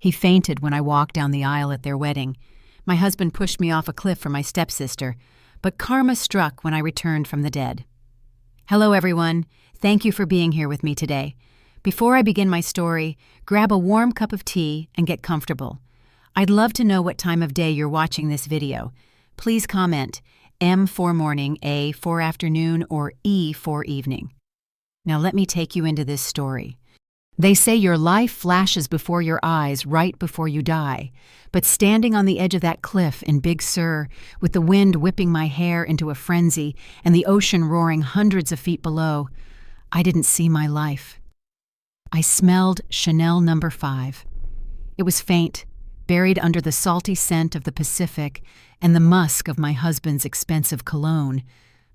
He fainted when I walked down the aisle at their wedding. My husband pushed me off a cliff for my stepsister, but karma struck when I returned from the dead. Hello, everyone. Thank you for being here with me today. Before I begin my story, grab a warm cup of tea and get comfortable. I'd love to know what time of day you're watching this video. Please comment M for morning, A for afternoon, or E for evening. Now let me take you into this story. They say your life flashes before your eyes right before you die, but standing on the edge of that cliff in Big Sur, with the wind whipping my hair into a frenzy and the ocean roaring hundreds of feet below, I didn't see my life. I smelled Chanel No. 5. It was faint, buried under the salty scent of the Pacific and the musk of my husband's expensive cologne,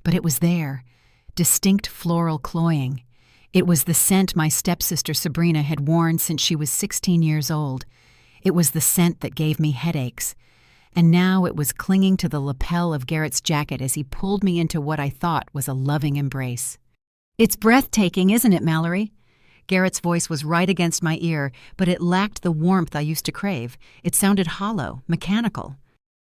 but it was there, distinct floral cloying. It was the scent my stepsister Sabrina had worn since she was 16 years old. It was the scent that gave me headaches. And now it was clinging to the lapel of Garrett's jacket as he pulled me into what I thought was a loving embrace. "It's breathtaking, isn't it, Mallory?" Garrett's voice was right against my ear, but it lacked the warmth I used to crave. It sounded hollow, mechanical.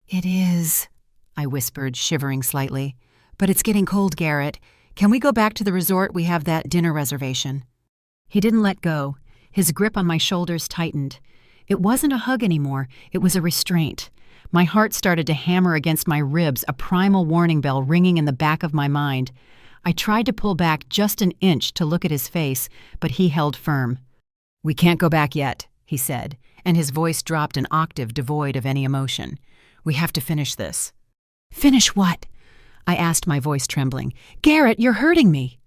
"It is," I whispered, shivering slightly. "But it's getting cold, Garrett. Can we go back to the resort? We have that dinner reservation." He didn't let go. His grip on my shoulders tightened. It wasn't a hug anymore. It was a restraint. My heart started to hammer against my ribs, a primal warning bell ringing in the back of my mind. I tried to pull back just an inch to look at his face, but he held firm. "We can't go back yet," he said, and his voice dropped an octave devoid of any emotion. "We have to finish this." "Finish what?" I asked, my voice trembling. "Garrett, you're hurting me."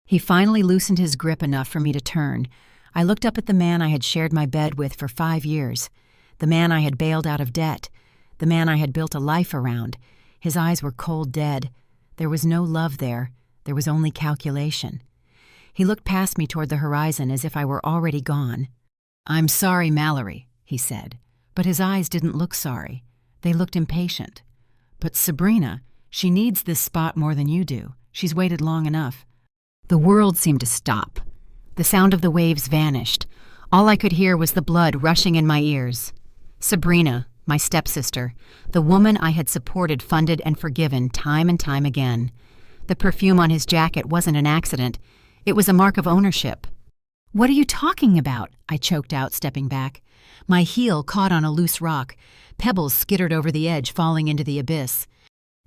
He finally loosened his grip enough for me to turn. I looked up at the man I had shared my bed with for 5 years, the man I had bailed out of debt, the man I had built a life around. His eyes were cold dead. There was no love there. There was only calculation. He looked past me toward the horizon as if I were already gone. "I'm sorry, Mallory," he said, but his eyes didn't look sorry. They looked impatient. "But Sabrina, she needs this spot more than you do. She's waited long enough." The world seemed to stop. The sound of the waves vanished. All I could hear was the blood rushing in my ears. Sabrina, my stepsister, the woman I had supported, funded, and forgiven time and time again. The perfume on his jacket wasn't an accident. It was a mark of ownership. "What are you talking about?" I choked out, stepping back. My heel caught on a loose rock. Pebbles skittered over the edge, falling into the abyss.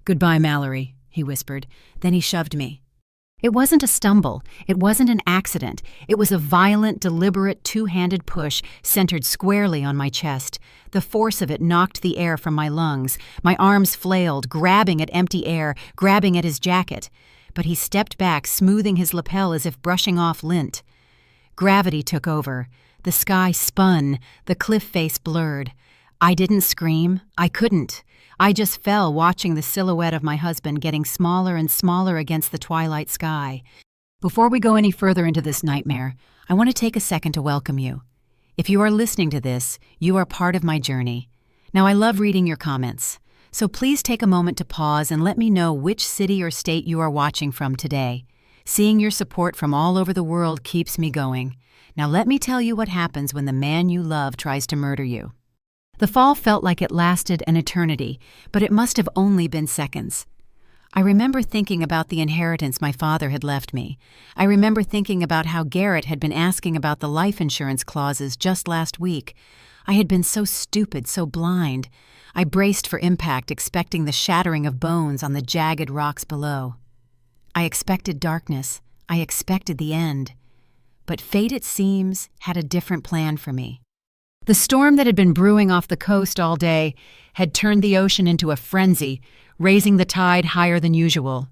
"Goodbye, Mallory," he whispered. Then he shoved me. It wasn't a stumble. It wasn't an accident. It was a violent, deliberate, two-handed push centered squarely on my chest. The force of it knocked the air from my lungs. My arms flailed, grabbing at empty air, grabbing at his jacket. But he stepped back, smoothing his lapel as if brushing off lint. Gravity took over. The sky spun. The cliff face blurred. I didn't scream. I couldn't. I just fell, watching the silhouette of my husband getting smaller and smaller against the twilight sky. Before we go any further into this nightmare, I want to take a second to welcome you. If you are listening to this, you are part of my journey. Now, I love reading your comments, so please take a moment to pause and let me know which city or state you are watching from today. Seeing your support from all over the world keeps me going. Now let me tell you what happens when the man you love tries to murder you. The fall felt like it lasted an eternity, but it must have only been seconds. I remember thinking about the inheritance my father had left me. I remember thinking about how Garrett had been asking about the life insurance clauses just last week. I had been so stupid, so blind. I braced for impact, expecting the shattering of bones on the jagged rocks below. I expected darkness. I expected the end. But fate, it seems, had a different plan for me. The storm that had been brewing off the coast all day had turned the ocean into a frenzy, raising the tide higher than usual.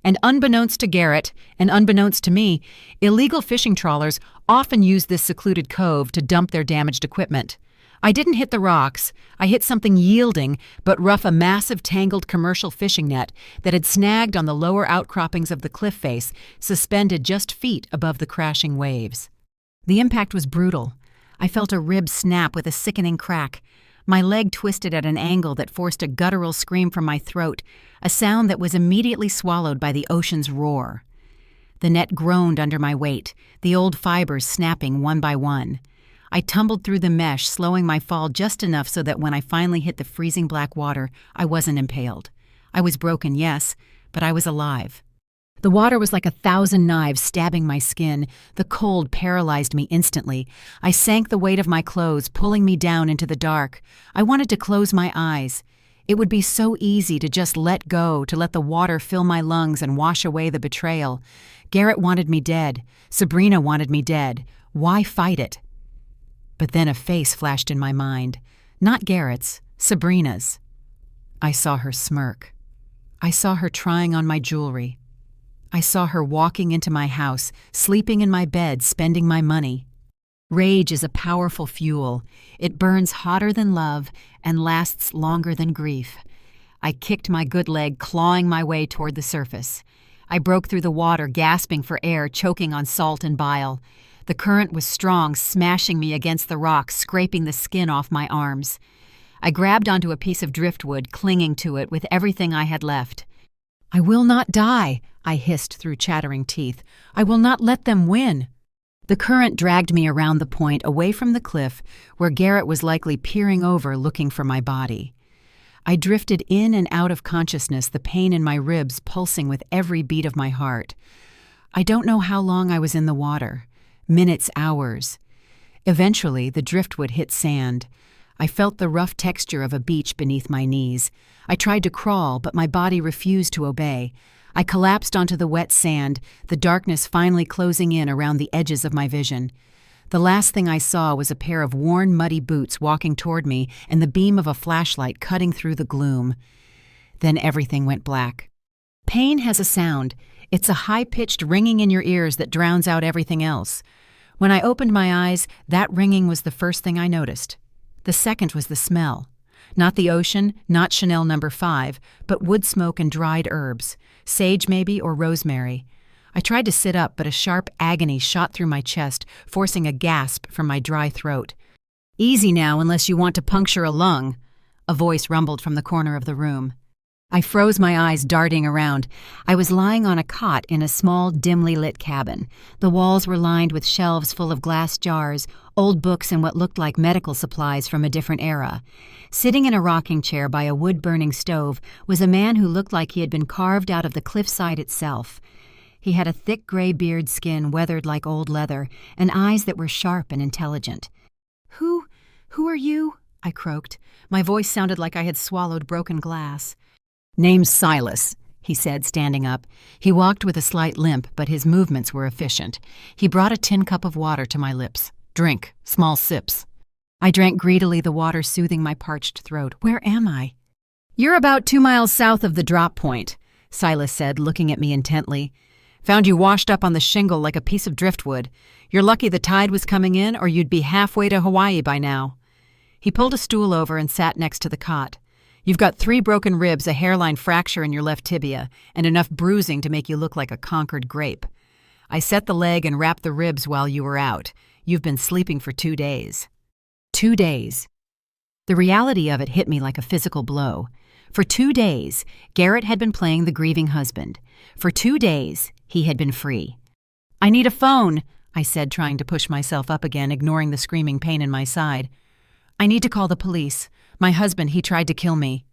And unbeknownst to Garrett, and unbeknownst to me, illegal fishing trawlers often use this secluded cove to dump their damaged equipment. I didn't hit the rocks. I hit something yielding but rough, a massive tangled commercial fishing net that had snagged on the lower outcroppings of the cliff face, suspended just feet above the crashing waves. The impact was brutal. I felt a rib snap with a sickening crack. My leg twisted at an angle that forced a guttural scream from my throat, a sound that was immediately swallowed by the ocean's roar. The net groaned under my weight, the old fibers snapping one by one. I tumbled through the mesh, slowing my fall just enough so that when I finally hit the freezing black water, I wasn't impaled. I was broken, yes, but I was alive. The water was like 1,000 knives stabbing my skin. The cold paralyzed me instantly. I sank the weight of my clothes, pulling me down into the dark. I wanted to close my eyes. It would be so easy to just let go, to let the water fill my lungs and wash away the betrayal. Garrett wanted me dead. Sabrina wanted me dead. Why fight it? But then a face flashed in my mind. Not Garrett's, Sabrina's. I saw her smirk. I saw her trying on my jewelry. I saw her walking into my house, sleeping in my bed, spending my money. Rage is a powerful fuel. It burns hotter than love and lasts longer than grief. I kicked my good leg, clawing my way toward the surface. I broke through the water, gasping for air, choking on salt and bile. The current was strong, smashing me against the rocks, scraping the skin off my arms. I grabbed onto a piece of driftwood, clinging to it with everything I had left. "I will not die," I hissed through chattering teeth. "I will not let them win." The current dragged me around the point, away from the cliff, where Garrett was likely peering over, looking for my body. I drifted in and out of consciousness, the pain in my ribs pulsing with every beat of my heart. I don't know how long I was in the water. Minutes, hours. Eventually, the driftwood hit sand. I felt the rough texture of a beach beneath my knees. I tried to crawl, but my body refused to obey. I collapsed onto the wet sand, the darkness finally closing in around the edges of my vision. The last thing I saw was a pair of worn, muddy boots walking toward me and the beam of a flashlight cutting through the gloom. Then everything went black. Pain has a sound. It's a high-pitched ringing in your ears that drowns out everything else. When I opened my eyes, that ringing was the first thing I noticed. The second was the smell. Not the ocean, not Chanel No. 5, but wood smoke and dried herbs. Sage maybe, or rosemary. I tried to sit up, but a sharp agony shot through my chest, forcing a gasp from my dry throat. "Easy now, unless you want to puncture a lung," a voice rumbled from the corner of the room. I froze, my eyes darting around. I was lying on a cot in a small, dimly lit cabin. The walls were lined with shelves full of glass jars, old books and what looked like medical supplies from a different era. Sitting in a rocking chair by a wood-burning stove was a man who looked like he had been carved out of the cliffside itself. He had a thick gray beard, skin weathered like old leather, and eyes that were sharp and intelligent. Who are you?" I croaked. My voice sounded like I had swallowed broken glass. "Name's Silas," he said, standing up. He walked with a slight limp, but his movements were efficient. He brought a tin cup of water to my lips. "Drink, small sips." I drank greedily, the water soothing my parched throat. "Where am I?" "You're about 2 miles south of the drop point," Silas said, looking at me intently. "Found you washed up on the shingle like a piece of driftwood. You're lucky the tide was coming in, or you'd be halfway to Hawaii by now." He pulled a stool over and sat next to the cot. "You've got 3 broken ribs, a hairline fracture in your left tibia, and enough bruising to make you look like a conquered grape. I set the leg and wrapped the ribs while you were out. You've been sleeping for 2 days." 2 days. The reality of it hit me like a physical blow. For 2 days, Garrett had been playing the grieving husband. For 2 days, he had been free. "I need a phone," I said, trying to push myself up again, ignoring the screaming pain in my side. "I need to call the police. My husband, he tried to kill me."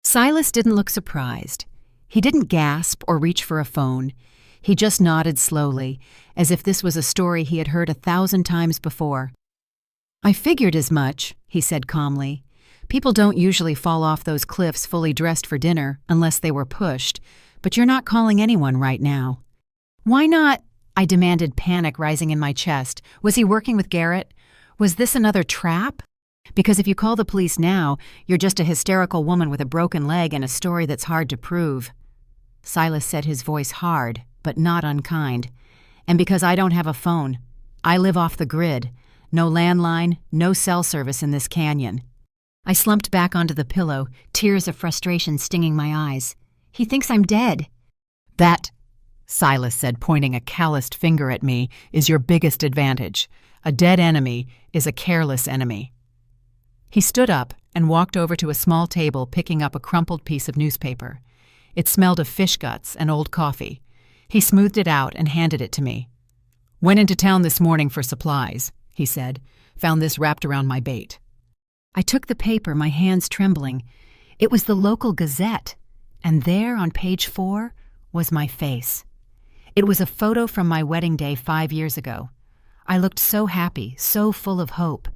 Silas didn't look surprised. He didn't gasp or reach for a phone. He just nodded slowly, as if this was a story he had heard 1,000 times before. "I figured as much," he said calmly. "People don't usually fall off those cliffs fully dressed for dinner unless they were pushed, but you're not calling anyone right now." "Why not?" I demanded, panic rising in my chest. Was he working with Garrett? Was this another trap? Because if you call the police now, you're just a hysterical woman with a broken leg and a story that's hard to prove. Silas said, his voice hard, but not unkind. "And because I don't have a phone. I live off the grid. No landline, no cell service in this canyon." I slumped back onto the pillow, tears of frustration stinging my eyes. "He thinks I'm dead." "That," Silas said, pointing a calloused finger at me, "is your biggest advantage. A dead enemy is a careless enemy." He stood up and walked over to a small table, picking up a crumpled piece of newspaper. It smelled of fish guts and old coffee. He smoothed it out and handed it to me. "Went into town this morning for supplies," he said. Found this wrapped around my bait." I took the paper, my hands trembling. It was the local Gazette, and there on page 4 was my face. It was a photo from my wedding day 5 years ago. I looked so happy, so full of hope.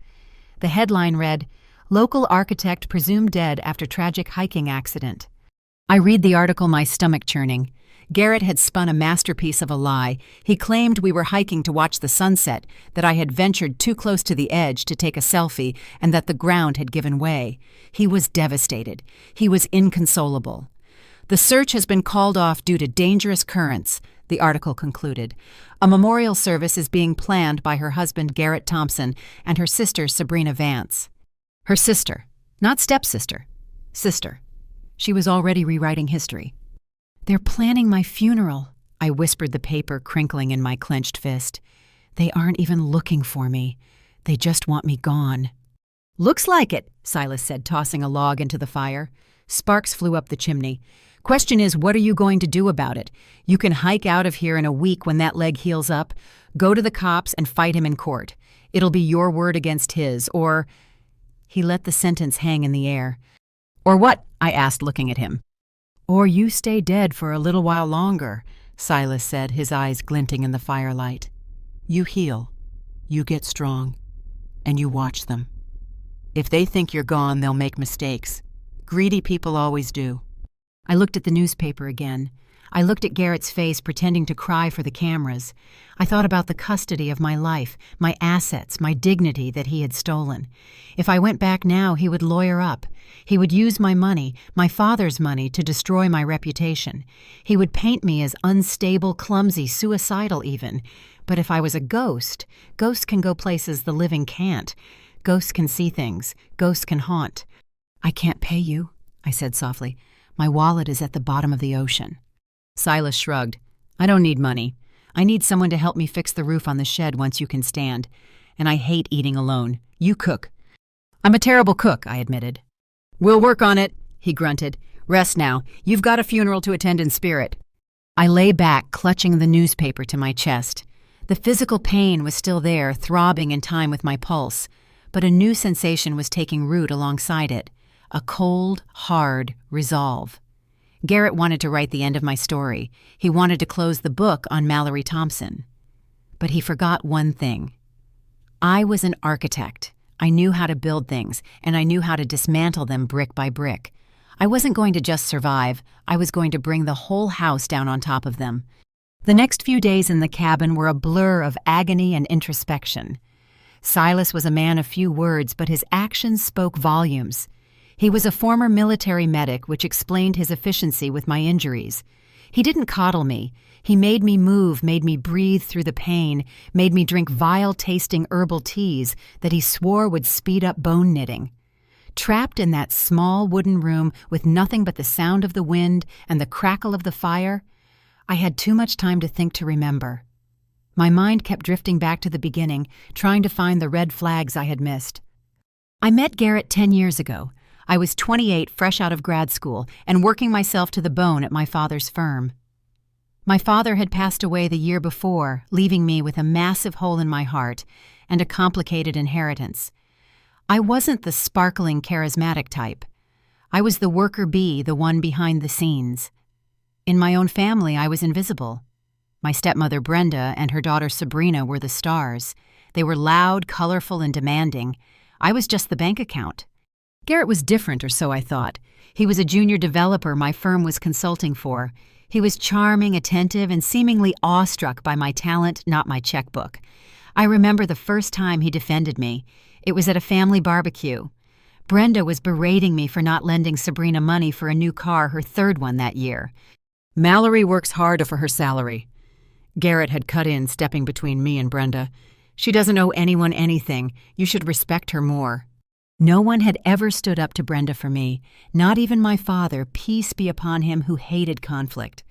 The headline read, "Local architect presumed dead after tragic hiking accident." I read the article, my stomach churning. Garrett had spun a masterpiece of a lie. He claimed we were hiking to watch the sunset, that I had ventured too close to the edge to take a selfie, and that the ground had given way. He was devastated. He was inconsolable. "The search has been called off due to dangerous currents," the article concluded. "A memorial service is being planned by her husband Garrett Thompson and her sister Sabrina Vance." Her sister, not stepsister. Sister. She was already rewriting history. "They're planning my funeral," I whispered, the paper crinkling in my clenched fist. "They aren't even looking for me. They just want me gone." "Looks like it," Silas said, tossing a log into the fire. Sparks flew up the chimney. "Question is, what are you going to do about it? You can hike out of here in a week when that leg heals up. Go to the cops and fight him in court. It'll be your word against his, or—" He let the sentence hang in the air. "Or what?" I asked, looking at him. "Or you stay dead for a little while longer," Silas said, his eyes glinting in the firelight. "You heal, you get strong, and you watch them. If they think you're gone, they'll make mistakes. Greedy people always do." I looked at the newspaper again. I looked at Garrett's face, pretending to cry for the cameras. I thought about the custody of my life, my assets, my dignity that he had stolen. If I went back now, he would lawyer up. He would use my money, my father's money, to destroy my reputation. He would paint me as unstable, clumsy, suicidal even. But if I was a ghost, ghosts can go places the living can't. Ghosts can see things. Ghosts can haunt. "I can't pay you," I said softly. "My wallet is at the bottom of the ocean." Silas shrugged. "I don't need money. I need someone to help me fix the roof on the shed once you can stand. And I hate eating alone. You cook." "I'm a terrible cook," I admitted. "We'll work on it," he grunted. "Rest now. You've got a funeral to attend in spirit." I lay back, clutching the newspaper to my chest. The physical pain was still there, throbbing in time with my pulse. But a new sensation was taking root alongside it. A cold, hard resolve. Garrett wanted to write the end of my story. He wanted to close the book on Mallory Thompson. But he forgot one thing. I was an architect. I knew how to build things, and I knew how to dismantle them brick by brick. I wasn't going to just survive. I was going to bring the whole house down on top of them. The next few days in the cabin were a blur of agony and introspection. Silas was a man of few words, but his actions spoke volumes. He was a former military medic, which explained his efficiency with my injuries. He didn't coddle me. He made me move, made me breathe through the pain, made me drink vile-tasting herbal teas that he swore would speed up bone knitting. Trapped in that small wooden room with nothing but the sound of the wind and the crackle of the fire, I had too much time to think to remember. My mind kept drifting back to the beginning, trying to find the red flags I had missed. I met Garrett 10 years ago. I was 28, fresh out of grad school, and working myself to the bone at my father's firm. My father had passed away the year before, leaving me with a massive hole in my heart and a complicated inheritance. I wasn't the sparkling, charismatic type. I was the worker bee, the one behind the scenes. In my own family, I was invisible. My stepmother Brenda and her daughter Sabrina were the stars. They were loud, colorful, and demanding. I was just the bank account. Garrett was different, or so I thought. He was a junior developer my firm was consulting for. He was charming, attentive, and seemingly awestruck by my talent, not my checkbook. I remember the first time he defended me. It was at a family barbecue. Brenda was berating me for not lending Sabrina money for a new car, her third one that year. "Mallory works hard for her salary." Garrett had cut in, stepping between me and Brenda. "She doesn't owe anyone anything. You should respect her more." No one had ever stood up to Brenda for me, not even my father, peace be upon him, who hated conflict.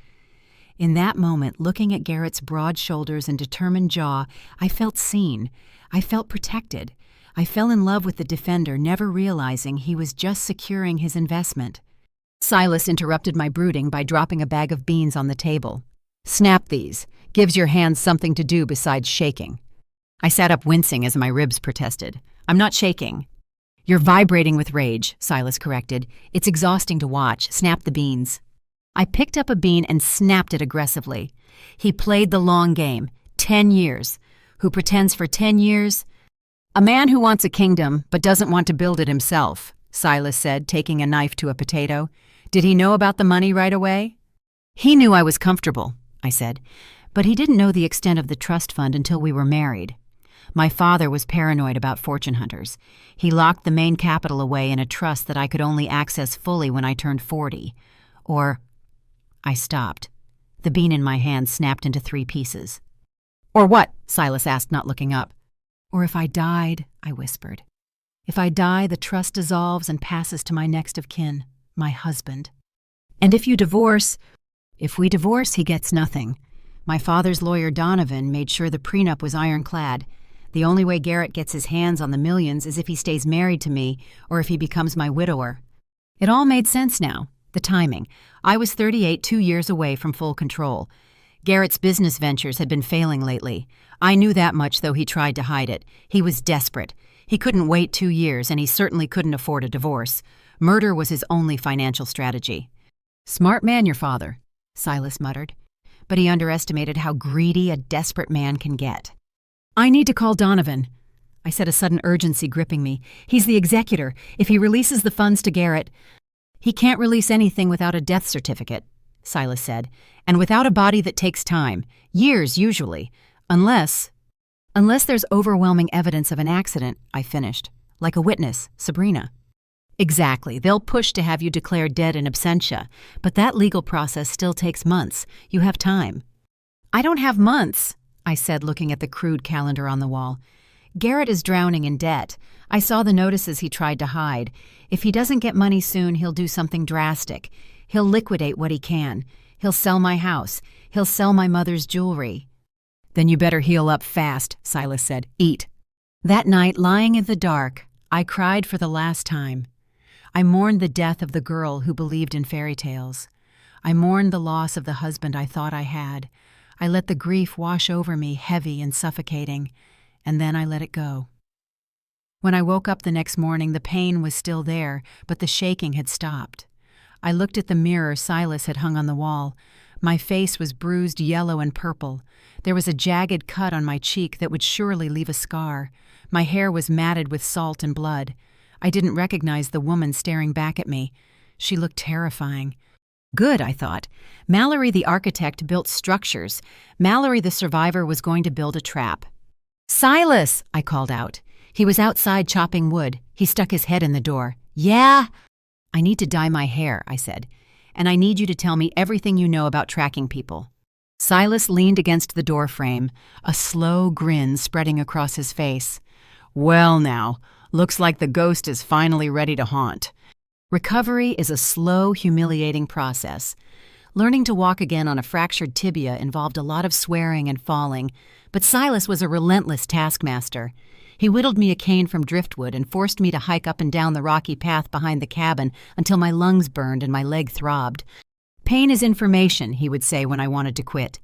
In that moment, looking at Garrett's broad shoulders and determined jaw, I felt seen. I felt protected. I fell in love with the defender, never realizing he was just securing his investment. Silas interrupted my brooding by dropping a bag of beans on the table. "Snap these. Gives your hands something to do besides shaking." I sat up wincing as my ribs protested. I'm not shaking. You're vibrating with rage, Silas corrected. It's exhausting to watch. Snap the beans. I picked up a bean and snapped it aggressively. He played the long game. 10 years. Who pretends for 10 years? A man who wants a kingdom but doesn't want to build it himself, Silas said, taking a knife to a potato. Did he know about the money right away? He knew I was comfortable, I said, but he didn't know the extent of the trust fund until we were married. My father was paranoid about fortune hunters. He locked the main capital away in a trust that I could only access fully when I turned 40. I stopped. The bean in my hand snapped into 3 pieces. Or what? Silas asked, not looking up. Or if I died, I whispered. If I die, the trust dissolves and passes to my next of kin, my husband. And if we divorce, he gets nothing. My father's lawyer, Donovan, made sure the prenup was ironclad. The only way Garrett gets his hands on the millions is if he stays married to me or if he becomes my widower. It all made sense now. The timing. I was 38, 2 years away from full control. Garrett's business ventures had been failing lately. I knew that much, though he tried to hide it. He was desperate. He couldn't wait 2 years, and he certainly couldn't afford a divorce. Murder was his only financial strategy. Smart man, your father, Silas muttered. But he underestimated how greedy a desperate man can get. I need to call Donovan, I said, a sudden urgency gripping me. He's the executor. If he releases the funds to Garrett... He can't release anything without a death certificate, Silas said, and without a body that takes time. Years, usually. Unless there's overwhelming evidence of an accident, I finished. Like a witness, Sabrina. Exactly. They'll push to have you declared dead in absentia, but that legal process still takes months. You have time. I don't have months, I said, looking at the crude calendar on the wall. Garrett is drowning in debt. I saw the notices he tried to hide. If he doesn't get money soon, he'll do something drastic. He'll liquidate what he can. He'll sell my house. He'll sell my mother's jewelry. Then you better heal up fast, Silas said. Eat. That night, lying in the dark, I cried for the last time. I mourned the death of the girl who believed in fairy tales. I mourned the loss of the husband I thought I had. I let the grief wash over me, heavy and suffocating, and then I let it go. When I woke up the next morning, the pain was still there, but the shaking had stopped. I looked at the mirror Silas had hung on the wall. My face was bruised yellow and purple. There was a jagged cut on my cheek that would surely leave a scar. My hair was matted with salt and blood. I didn't recognize the woman staring back at me. She looked terrifying. Good, I thought. Mallory the architect built structures. Mallory the survivor was going to build a trap. Silas, I called out. He was outside chopping wood. He stuck his head in the door. Yeah? I need to dye my hair, I said, and I need you to tell me everything you know about tracking people. Silas leaned against the door frame, a slow grin spreading across his face. Well now, looks like the ghost is finally ready to haunt. Recovery is a slow, humiliating process. Learning to walk again on a fractured tibia involved a lot of swearing and falling, but Silas was a relentless taskmaster. He whittled me a cane from driftwood and forced me to hike up and down the rocky path behind the cabin until my lungs burned and my leg throbbed. Pain is information, he would say when I wanted to quit.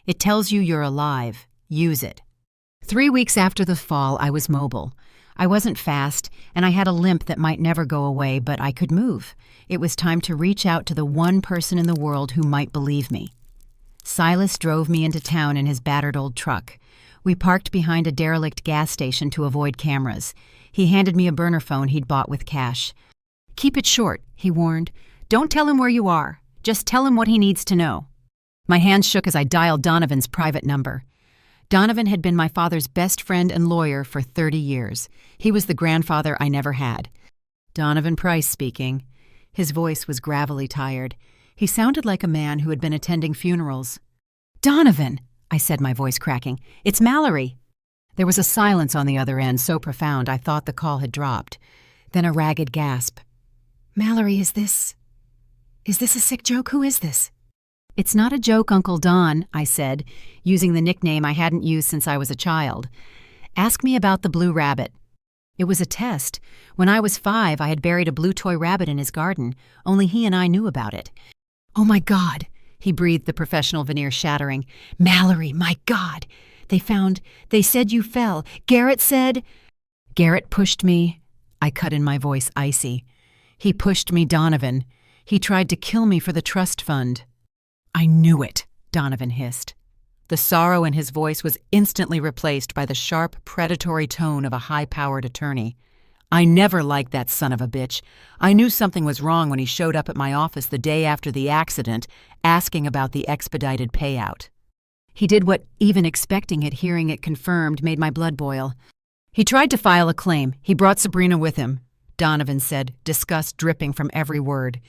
It tells you you're alive. Use it. 3 weeks after the fall, I was mobile. I wasn't fast, and I had a limp that might never go away, but I could move. It was time to reach out to the one person in the world who might believe me. Silas drove me into town in his battered old truck. We parked behind a derelict gas station to avoid cameras. He handed me a burner phone he'd bought with cash. Keep it short, he warned. Don't tell him where you are. Just tell him what he needs to know. My hands shook as I dialed Donovan's private number. Donovan had been my father's best friend and lawyer for 30 years. He was the grandfather I never had. Donovan Price speaking. His voice was gravelly tired. He sounded like a man who had been attending funerals. Donovan, I said, my voice cracking. It's Mallory. There was a silence on the other end, so profound I thought the call had dropped. Then a ragged gasp. Mallory, is this a sick joke? Who is this? It's not a joke, Uncle Don, I said, using the nickname I hadn't used since I was a child. Ask me about the blue rabbit. It was a test. When I was 5, I had buried a blue toy rabbit in his garden. Only he and I knew about it. Oh, my God, he breathed, the professional veneer shattering. Mallory, my God. They said you fell. Garrett said—" "Garrett pushed me," I cut in, my voice icy. "He pushed me, Donovan. He tried to kill me for the trust fund." "I knew it," Donovan hissed. The sorrow in his voice was instantly replaced by the sharp, predatory tone of a high-powered attorney. "I never liked that son of a bitch. I knew something was wrong when he showed up at my office the day after the accident, asking about the expedited payout. He did what even expecting it, hearing it confirmed, made my blood boil. He tried to file a claim. He brought Sabrina with him," Donovan said, disgust dripping from every word.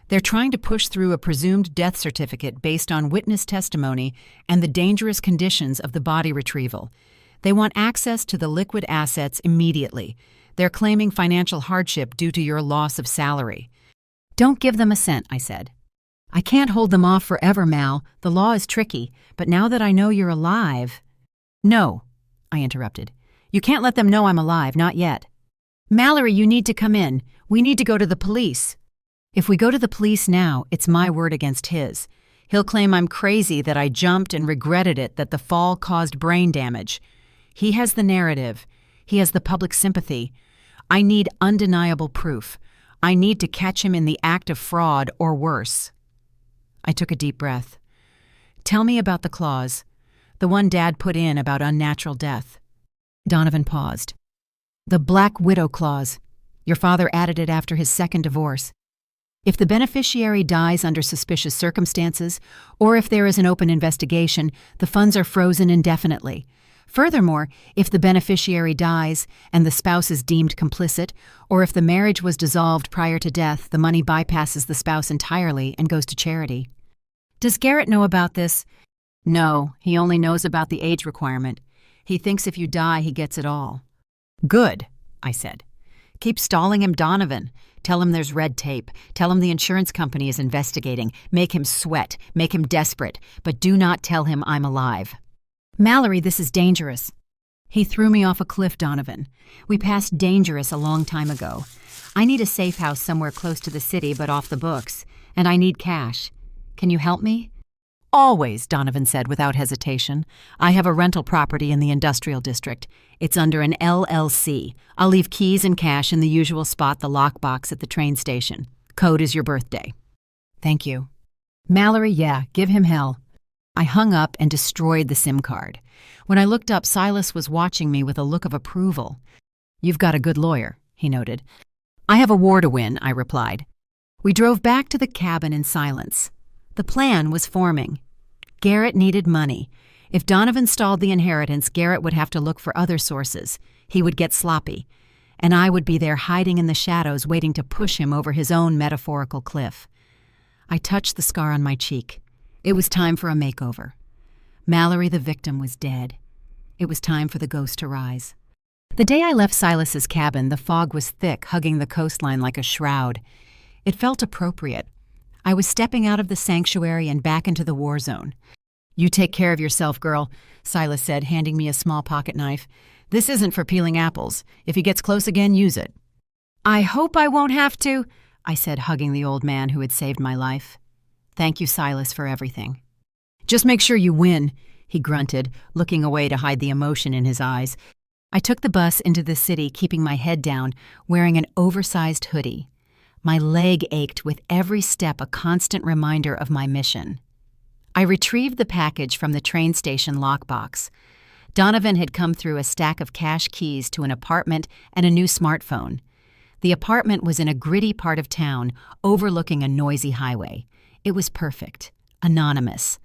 "They're trying to push through a presumed death certificate based on witness testimony and the dangerous conditions of the body retrieval. They want access to the liquid assets immediately. They're claiming financial hardship due to your loss of salary." "Don't give them a cent," I said. "I can't hold them off forever, Mal. The law is tricky, but now that I know you're alive—" "No," I interrupted. "You can't let them know I'm alive, not yet. Mallory, you need to come in. We need to go to the police." "If we go to the police now, it's my word against his. He'll claim I'm crazy, that I jumped and regretted it, that the fall caused brain damage. He has the narrative. He has the public sympathy. I need undeniable proof. I need to catch him in the act of fraud or worse." I took a deep breath. "Tell me about the clause, the one Dad put in about unnatural death." Donovan paused. "The Black Widow clause. Your father added it after his second divorce. If the beneficiary dies under suspicious circumstances, or if there is an open investigation, the funds are frozen indefinitely. Furthermore, if the beneficiary dies and the spouse is deemed complicit, or if the marriage was dissolved prior to death, the money bypasses the spouse entirely and goes to charity." "Does Garrett know about this?" "No, he only knows about the age requirement. He thinks if you die, he gets it all." "Good," I said. "Keep stalling him, Donovan. Tell him there's red tape. Tell him the insurance company is investigating. Make him sweat. Make him desperate. But do not tell him I'm alive." "Mallory, this is dangerous." "He threw me off a cliff, Donovan. We passed dangerous a long time ago. I need a safe house somewhere close to the city but off the books, and I need cash. Can you help me?" "Always," Donovan said without hesitation. "I have a rental property in the industrial district. It's under an LLC. I'll leave keys and cash in the usual spot, the lockbox at the train station. Code is your birthday." "Thank you." "Mallory, yeah, give him hell." I hung up and destroyed the SIM card. When I looked up, Silas was watching me with a look of approval. "You've got a good lawyer," he noted. "I have a war to win," I replied. We drove back to the cabin in silence. The plan was forming. Garrett needed money. If Donovan stalled the inheritance, Garrett would have to look for other sources. He would get sloppy. And I would be there hiding in the shadows, waiting to push him over his own metaphorical cliff. I touched the scar on my cheek. It was time for a makeover. Mallory, the victim, was dead. It was time for the ghost to rise. The day I left Silas's cabin, the fog was thick, hugging the coastline like a shroud. It felt appropriate. I was stepping out of the sanctuary and back into the war zone. "You take care of yourself, girl," Silas said, handing me a small pocket knife. "This isn't for peeling apples. If he gets close again, use it." "I hope I won't have to," I said, hugging the old man who had saved my life. "Thank you, Silas, for everything." "Just make sure you win," he grunted, looking away to hide the emotion in his eyes. I took the bus into the city, keeping my head down, wearing an oversized hoodie. My leg ached with every step, a constant reminder of my mission. I retrieved the package from the train station lockbox. Donovan had come through a stack of cash keys to an apartment and a new smartphone. The apartment was in a gritty part of town, overlooking a noisy highway. It was perfect, anonymous.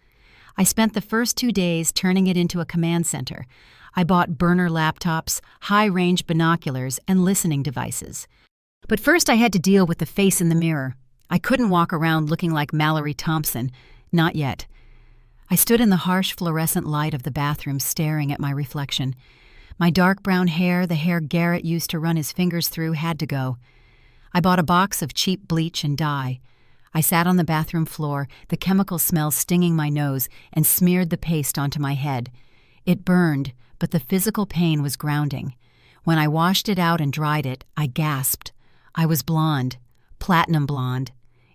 I spent the first 2 days turning it into a command center. I bought burner laptops, high-range binoculars, and listening devices. But first I had to deal with the face in the mirror. I couldn't walk around looking like Mallory Thompson. Not yet. I stood in the harsh fluorescent light of the bathroom, staring at my reflection. My dark brown hair, the hair Garrett used to run his fingers through, had to go. I bought a box of cheap bleach and dye. I sat on the bathroom floor, the chemical smell stinging my nose, and smeared the paste onto my head. It burned, but the physical pain was grounding. When I washed it out and dried it, I gasped. I was blonde, platinum blonde.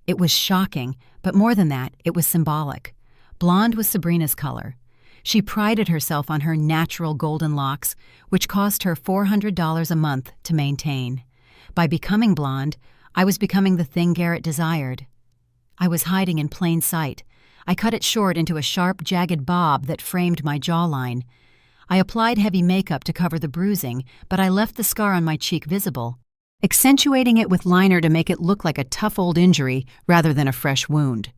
It was shocking, but more than that, it was symbolic. Blonde was Sabrina's color. She prided herself on her natural golden locks, which cost her $400 a month to maintain. By becoming blonde, I was becoming the thing Garrett desired. I was hiding in plain sight. I cut it short into a sharp, jagged bob that framed my jawline. I applied heavy makeup to cover the bruising, but I left the scar on my cheek visible, accentuating it with liner to make it look like a tough old injury rather than a fresh wound.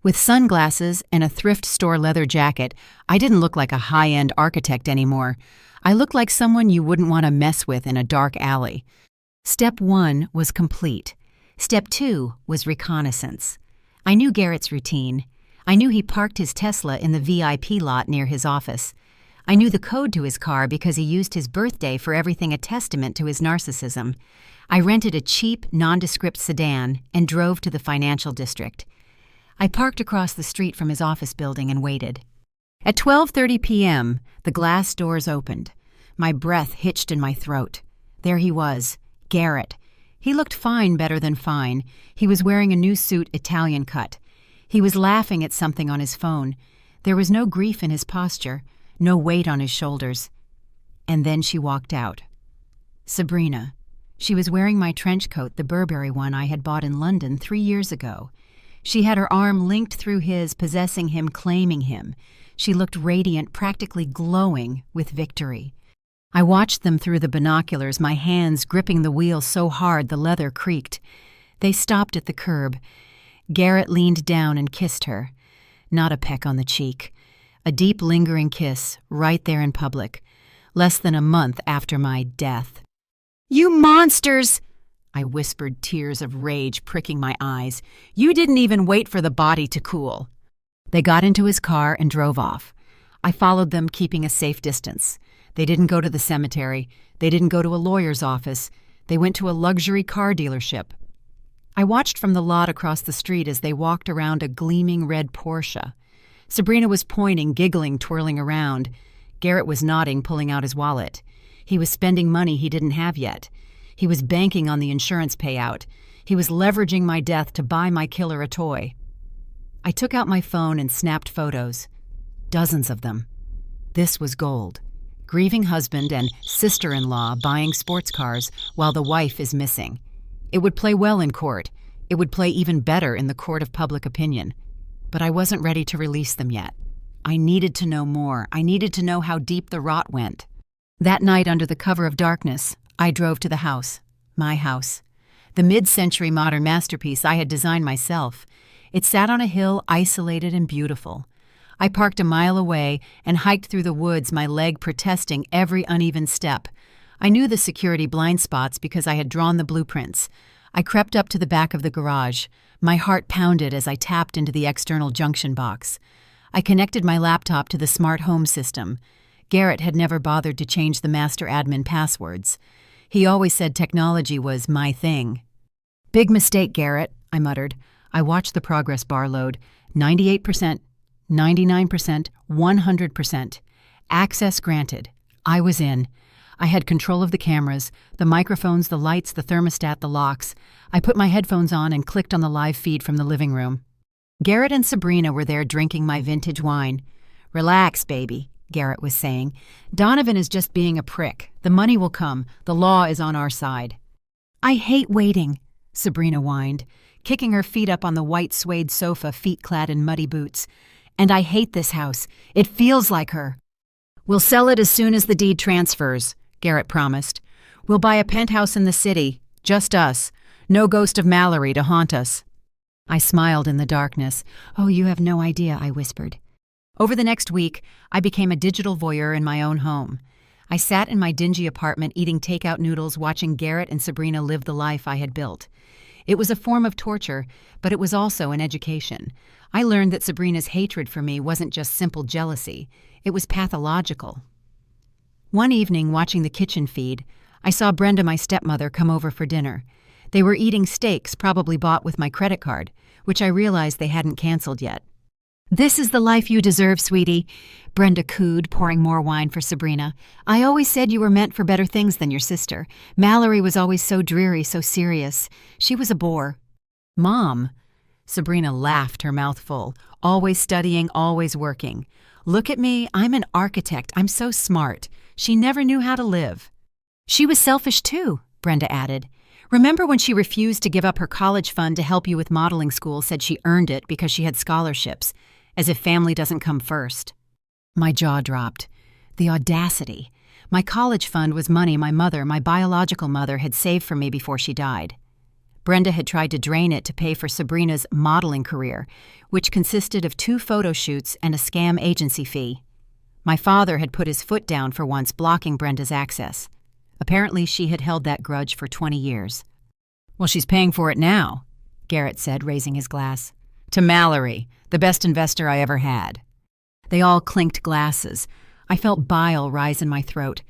With sunglasses and a thrift store leather jacket, I didn't look like a high-end architect anymore. I looked like someone you wouldn't want to mess with in a dark alley. Step 1 was complete. Step 2 was reconnaissance. I knew Garrett's routine. I knew he parked his Tesla in the VIP lot near his office. I knew the code to his car because he used his birthday for everything a testament to his narcissism. I rented a cheap, nondescript sedan and drove to the financial district. I parked across the street from his office building and waited. At 12:30 p.m., the glass doors opened. My breath hitched in my throat. There he was, Garrett. He looked fine, better than fine. He was wearing a new suit, Italian cut. He was laughing at something on his phone. There was no grief in his posture, no weight on his shoulders. And then she walked out. Sabrina. She was wearing my trench coat, the Burberry one I had bought in London 3 years ago. She had her arm linked through his, possessing him, claiming him. She looked radiant, practically glowing with victory. I watched them through the binoculars, my hands gripping the wheel so hard the leather creaked. They stopped at the curb. Garrett leaned down and kissed her. Not a peck on the cheek. A deep, lingering kiss, right there in public, less than a month after my death. "You monsters!" I whispered, tears of rage pricking my eyes. "You didn't even wait for the body to cool." They got into his car and drove off. I followed them, keeping a safe distance. They didn't go to the cemetery. They didn't go to a lawyer's office. They went to a luxury car dealership. I watched from the lot across the street as they walked around a gleaming red Porsche. Sabrina was pointing, giggling, twirling around. Garrett was nodding, pulling out his wallet. He was spending money he didn't have yet. He was banking on the insurance payout. He was leveraging my death to buy my killer a toy. I took out my phone and snapped photos. Dozens of them. This was gold. Grieving husband and sister-in-law buying sports cars while the wife is missing. It would play well in court. It would play even better in the court of public opinion. But I wasn't ready to release them yet. I needed to know more. I needed to know how deep the rot went. That night, under the cover of darkness, I drove to the house. My house. The mid-century modern masterpiece I had designed myself. It sat on a hill, isolated and beautiful. I parked a mile away and hiked through the woods, my leg protesting every uneven step. I knew the security blind spots because I had drawn the blueprints. I crept up to the back of the garage. My heart pounded as I tapped into the external junction box. I connected my laptop to the smart home system. Garrett had never bothered to change the master admin passwords. He always said technology was my thing. "Big mistake, Garrett," I muttered. I watched the progress bar load. 98%, 99%, 100%. Access granted. I was in. I had control of the cameras, the microphones, the lights, the thermostat, the locks. I put my headphones on and clicked on the live feed from the living room. Garrett and Sabrina were there drinking my vintage wine. "Relax, baby," Garrett was saying. "Donovan is just being a prick. The money will come. The law is on our side." "I hate waiting," Sabrina whined, kicking her feet up on the white suede sofa, feet clad in muddy boots. "And I hate this house. It feels like her." "We'll sell it as soon as the deed transfers," Garrett promised. "We'll buy a penthouse in the city. Just us. No ghost of Mallory to haunt us." I smiled in the darkness. "Oh, you have no idea," I whispered. Over the next week, I became a digital voyeur in my own home. I sat in my dingy apartment eating takeout noodles, watching Garrett and Sabrina live the life I had built. It was a form of torture, but it was also an education. I learned that Sabrina's hatred for me wasn't just simple jealousy. It was pathological. One evening, watching the kitchen feed, I saw Brenda, my stepmother, come over for dinner. They were eating steaks, probably bought with my credit card, which I realized they hadn't canceled yet. "This is the life you deserve, sweetie," Brenda cooed, pouring more wine for Sabrina. "I always said you were meant for better things than your sister. Mallory was always so dreary, so serious. She was a bore." "Mom," Sabrina laughed, her mouth full. "Always studying, always working. Look at me, I'm an architect, I'm so smart. She never knew how to live. She was selfish too, Brenda added. Remember when she refused to give up her college fund to help you with modeling school, said she earned it because she had scholarships, as if family doesn't come first. My jaw dropped. The audacity. My college fund was money my mother, my biological mother, had saved for me before she died. Brenda had tried to drain it to pay for Sabrina's modeling career, which consisted of 2 photo shoots and a scam agency fee. My father had put his foot down for once, blocking Brenda's access. Apparently, she had held that grudge for 20 years. Well, she's paying for it now, Garrett said, raising his glass. To Mallory, the best investor I ever had. They all clinked glasses. I felt bile rise in my throat.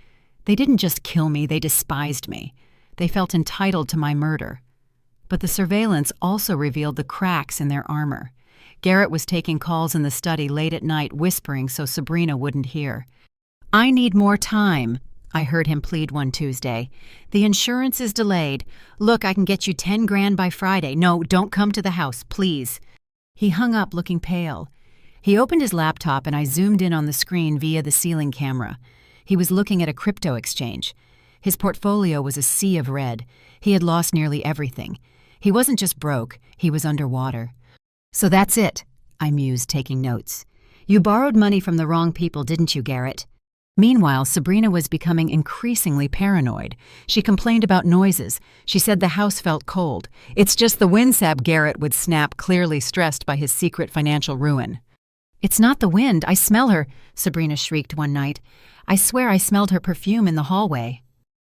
They didn't just kill me, they despised me. They felt entitled to my murder. But the surveillance also revealed the cracks in their armor. Garrett was taking calls in the study late at night, whispering so Sabrina wouldn't hear. I need more time, I heard him plead one Tuesday. The insurance is delayed. Look, I can get you 10 grand by Friday. No, don't come to the house, please. He hung up looking pale. He opened his laptop and I zoomed in on the screen via the ceiling camera. He was looking at a crypto exchange. His portfolio was a sea of red. He had lost nearly everything. He wasn't just broke, he was underwater. So that's it, I mused, taking notes. You borrowed money from the wrong people, didn't you, Garrett? Meanwhile, Sabrina was becoming increasingly paranoid. She complained about noises. She said the house felt cold. It's just the wind, Sab, Garrett would snap, clearly stressed by his secret financial ruin. It's not the wind, I smell her, Sabrina shrieked one night. I swear I smelled her perfume in the hallway.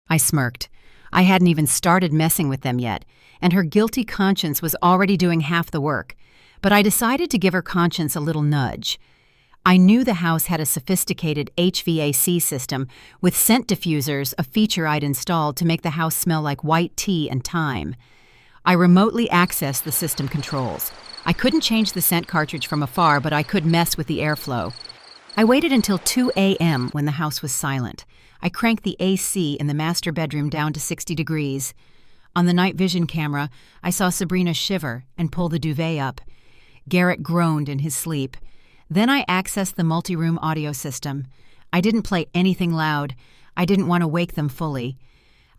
I smirked. I hadn't even started messing with them yet, and her guilty conscience was already doing half the work. But I decided to give her conscience a little nudge. I knew the house had a sophisticated HVAC system with scent diffusers, a feature I'd installed to make the house smell like white tea and thyme. I remotely accessed the system controls. I couldn't change the scent cartridge from afar, but I could mess with the airflow. I waited until 2 a.m. when the house was silent. I cranked the AC in the master bedroom down to 60 degrees. On the night vision camera, I saw Sabrina shiver and pull the duvet up. Garrett groaned in his sleep. Then I accessed the multi-room audio system. I didn't play anything loud. I didn't want to wake them fully.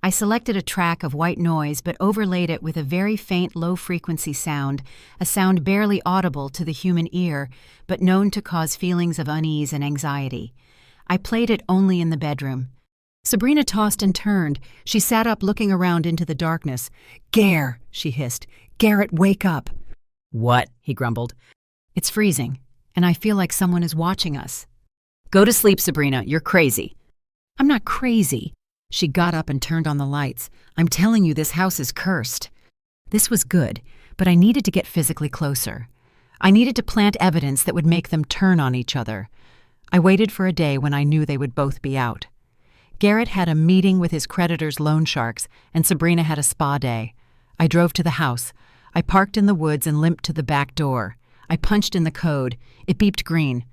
I selected a track of white noise but overlaid it with a very faint low-frequency sound, a sound barely audible to the human ear, but known to cause feelings of unease and anxiety. I played it only in the bedroom. Sabrina tossed and turned. She sat up looking around into the darkness. "Gare," she hissed. "Garrett, wake up." "What?" he grumbled. "It's freezing, and I feel like someone is watching us." "Go to sleep, Sabrina. You're crazy." "I'm not crazy." She got up and turned on the lights. "I'm telling you, this house is cursed." This was good, but I needed to get physically closer. I needed to plant evidence that would make them turn on each other. I waited for a day when I knew they would both be out. Garrett had a meeting with his creditors' loan sharks, and Sabrina had a spa day. I drove to the house. I parked in the woods and limped to the back door. I punched in the code. It beeped green.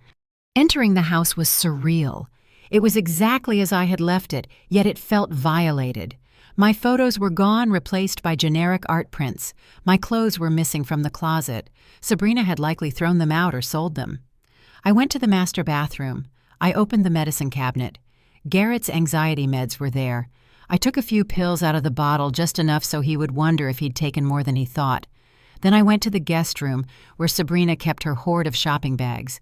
Entering the house was surreal. It was exactly as I had left it, yet it felt violated. My photos were gone, replaced by generic art prints. My clothes were missing from the closet. Sabrina had likely thrown them out or sold them. I went to the master bathroom. I opened the medicine cabinet. Garrett's anxiety meds were there. I took a few pills out of the bottle, just enough so he would wonder if he'd taken more than he thought. Then I went to the guest room, where Sabrina kept her hoard of shopping bags.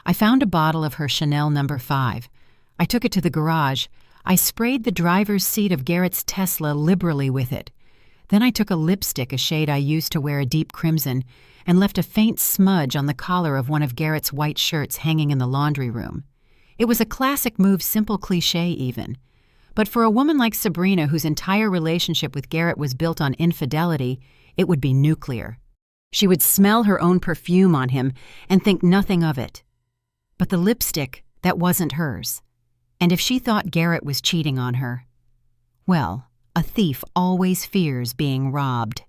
I found a bottle of her Chanel No. 5. I took it to the garage. I sprayed the driver's seat of Garrett's Tesla liberally with it. Then I took a lipstick, a shade I used to wear a deep crimson, and left a faint smudge on the collar of one of Garrett's white shirts hanging in the laundry room. It was a classic move, simple cliché even. But for a woman like Sabrina, whose entire relationship with Garrett was built on infidelity, it would be nuclear. She would smell her own perfume on him and think nothing of it. But the lipstick, that wasn't hers. And if she thought Garrett was cheating on her, well, a thief always fears being robbed.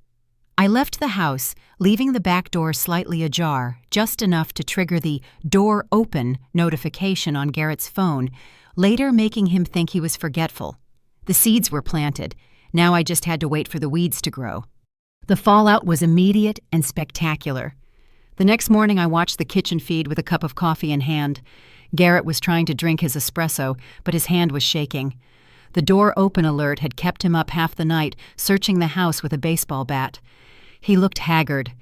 I left the house, leaving the back door slightly ajar, just enough to trigger the "door open" notification on Garrett's phone, later making him think he was forgetful. The seeds were planted. Now I just had to wait for the weeds to grow. The fallout was immediate and spectacular. The next morning, I watched the kitchen feed with a cup of coffee in hand. Garrett was trying to drink his espresso, but his hand was shaking. The door open alert had kept him up half the night, searching the house with a baseball bat. He looked haggard.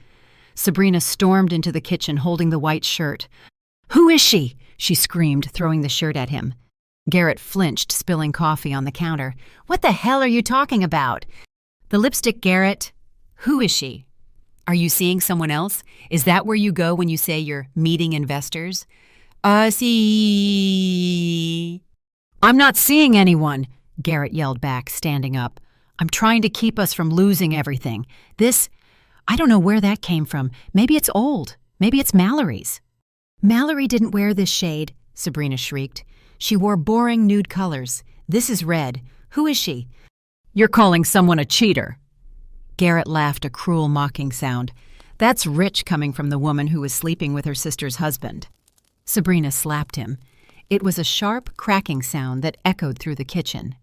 Sabrina stormed into the kitchen holding the white shirt. "Who is she?" she screamed, throwing the shirt at him. Garrett flinched, spilling coffee on the counter. "What the hell are you talking about?" "The lipstick, Garrett. Who is she? Are you seeing someone else? Is that where you go when you say you're meeting investors?" See. "I'm not seeing anyone," Garrett yelled back, standing up. "I'm trying to keep us from losing everything. I don't know where that came from. Maybe it's old. Maybe it's Mallory's." "Mallory didn't wear this shade," Sabrina shrieked. "She wore boring nude colors. This is red. Who is she?" "You're calling someone a cheater." Garrett laughed a cruel, mocking sound. "That's rich coming from the woman who was sleeping with her sister's husband." Sabrina slapped him. It was a sharp, cracking sound that echoed through the kitchen.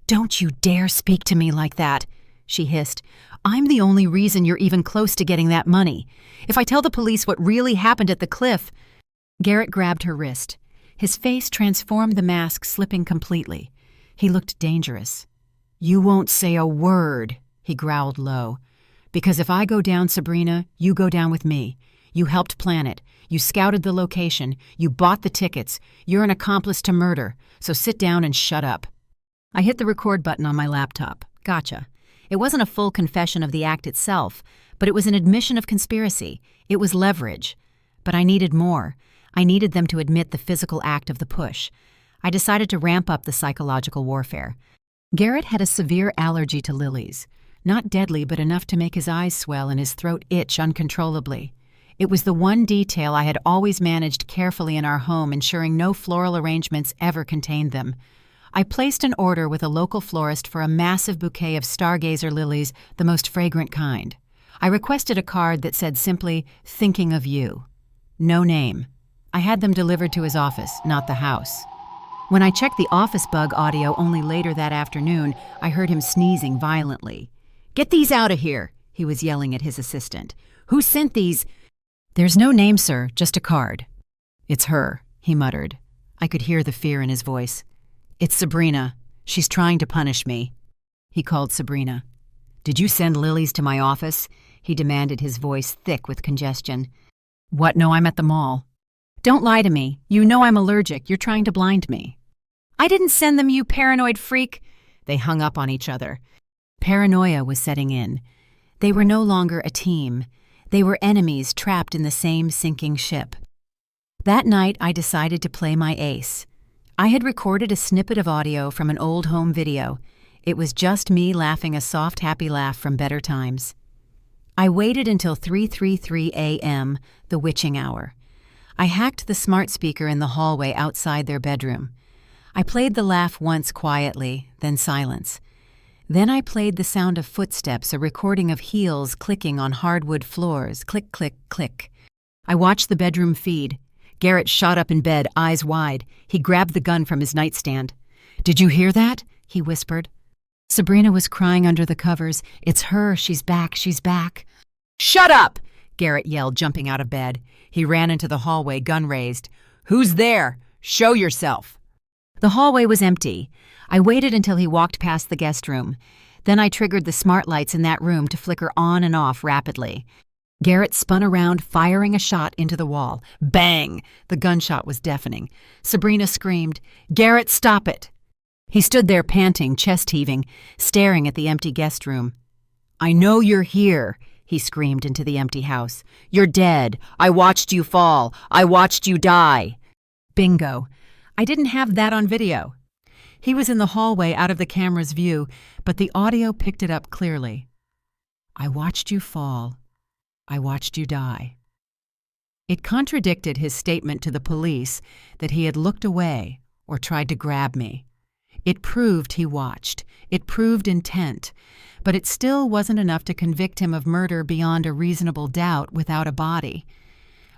"Don't you dare speak to me like that," she hissed. "I'm the only reason you're even close to getting that money. If I tell the police what really happened at the cliff—" Garrett grabbed her wrist. His face transformed, the mask slipping completely. He looked dangerous. "You won't say a word," he growled low. "Because if I go down, Sabrina, you go down with me. You helped plan it. You scouted the location. You bought the tickets. You're an accomplice to murder. So sit down and shut up." I hit the record button on my laptop. Gotcha. It wasn't a full confession of the act itself, but it was an admission of conspiracy. It was leverage. But I needed more. I needed them to admit the physical act of the push. I decided to ramp up the psychological warfare. Garrett had a severe allergy to lilies. Not deadly, but enough to make his eyes swell and his throat itch uncontrollably. It was the one detail I had always managed carefully in our home, ensuring no floral arrangements ever contained them. I placed an order with a local florist for a massive bouquet of stargazer lilies, the most fragrant kind. I requested a card that said simply, "Thinking of you." No name. I had them delivered to his office, not the house. When I checked the office bug audio only later that afternoon, I heard him sneezing violently. "Get these out of here," he was yelling at his assistant. "Who sent these?" "There's no name, sir, just a card." "It's her," he muttered. I could hear the fear in his voice. "It's Sabrina. She's trying to punish me." He called Sabrina. "Did you send lilies to my office?" he demanded, his voice thick with congestion. "What? No, I'm at the mall." "Don't lie to me. You know I'm allergic. You're trying to blind me." "I didn't send them, you paranoid freak." They hung up on each other. Paranoia was setting in. They were no longer a team. They were enemies trapped in the same sinking ship. That night, I decided to play my ace. I had recorded a snippet of audio from an old home video. It was just me laughing a soft, happy laugh from better times. I waited until 3:33 a.m., the witching hour. I hacked the smart speaker in the hallway outside their bedroom. I played the laugh once quietly, then silence. Then I played the sound of footsteps, a recording of heels clicking on hardwood floors, click, click, click. I watched the bedroom feed. Garrett shot up in bed, eyes wide. He grabbed the gun from his nightstand. "Did you hear that?" he whispered. Sabrina was crying under the covers. "It's her. She's back. She's back." "Shut up!" Garrett yelled, jumping out of bed. He ran into the hallway, gun raised. "Who's there? Show yourself." The hallway was empty. I waited until he walked past the guest room. Then I triggered the smart lights in that room to flicker on and off rapidly. Garrett spun around, firing a shot into the wall. Bang! The gunshot was deafening. Sabrina screamed, "Garrett, stop it!" He stood there panting, chest heaving, staring at the empty guest room. "I know you're here," he screamed into the empty house. "You're dead. I watched you fall. I watched you die." Bingo. I didn't have that on video. He was in the hallway out of the camera's view, but the audio picked it up clearly. "I watched you fall. I watched you die." It contradicted his statement to the police that he had looked away or tried to grab me. It proved he watched. It proved intent. But it still wasn't enough to convict him of murder beyond a reasonable doubt without a body.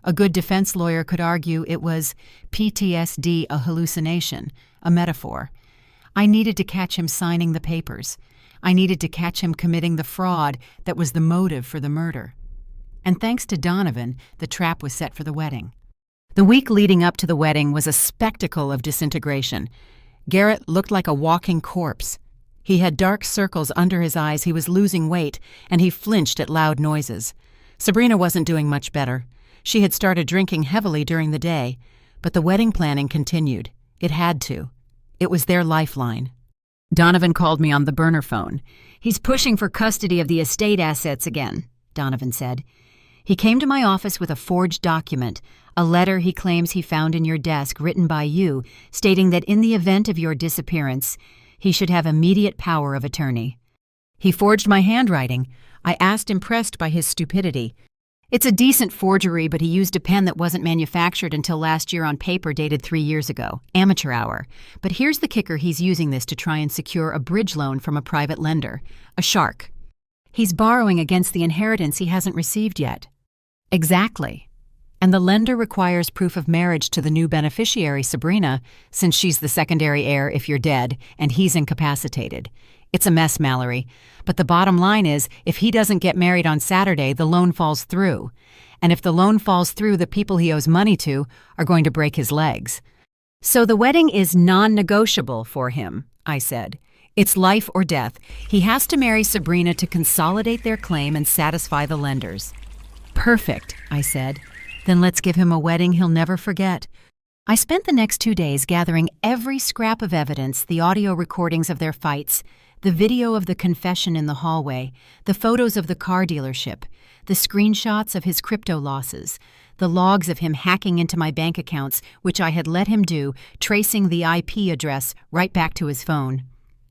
A good defense lawyer could argue it was PTSD, a hallucination, a metaphor. I needed to catch him signing the papers. I needed to catch him committing the fraud that was the motive for the murder. And thanks to Donovan, the trap was set for the wedding. The week leading up to the wedding was a spectacle of disintegration. Garrett looked like a walking corpse. He had dark circles under his eyes, he was losing weight, and he flinched at loud noises. Sabrina wasn't doing much better. She had started drinking heavily during the day, but the wedding planning continued. It had to. It was their lifeline. Donovan called me on the burner phone. "He's pushing for custody of the estate assets again," Donovan said. "He came to my office with a forged document, a letter he claims he found in your desk written by you, stating that in the event of your disappearance, he should have immediate power of attorney. He forged my handwriting," I asked, impressed by his stupidity. "It's a decent forgery, but he used a pen that wasn't manufactured until last year on paper dated 3 years ago. Amateur hour. But here's the kicker, he's using this to try and secure a bridge loan from a private lender. A shark. He's borrowing against the inheritance he hasn't received yet." "Exactly. And the lender requires proof of marriage to the new beneficiary, Sabrina, since she's the secondary heir if you're dead and he's incapacitated. It's a mess, Mallory. But the bottom line is, if he doesn't get married on Saturday, the loan falls through. And if the loan falls through, the people he owes money to are going to break his legs." "So the wedding is non-negotiable for him," I said. "It's life or death. He has to marry Sabrina to consolidate their claim and satisfy the lenders." "Perfect," I said. "Then let's give him a wedding he'll never forget." I spent the next 2 days gathering every scrap of evidence, the audio recordings of their fights, the video of the confession in the hallway, the photos of the car dealership, the screenshots of his crypto losses, the logs of him hacking into my bank accounts, which I had let him do, tracing the IP address right back to his phone.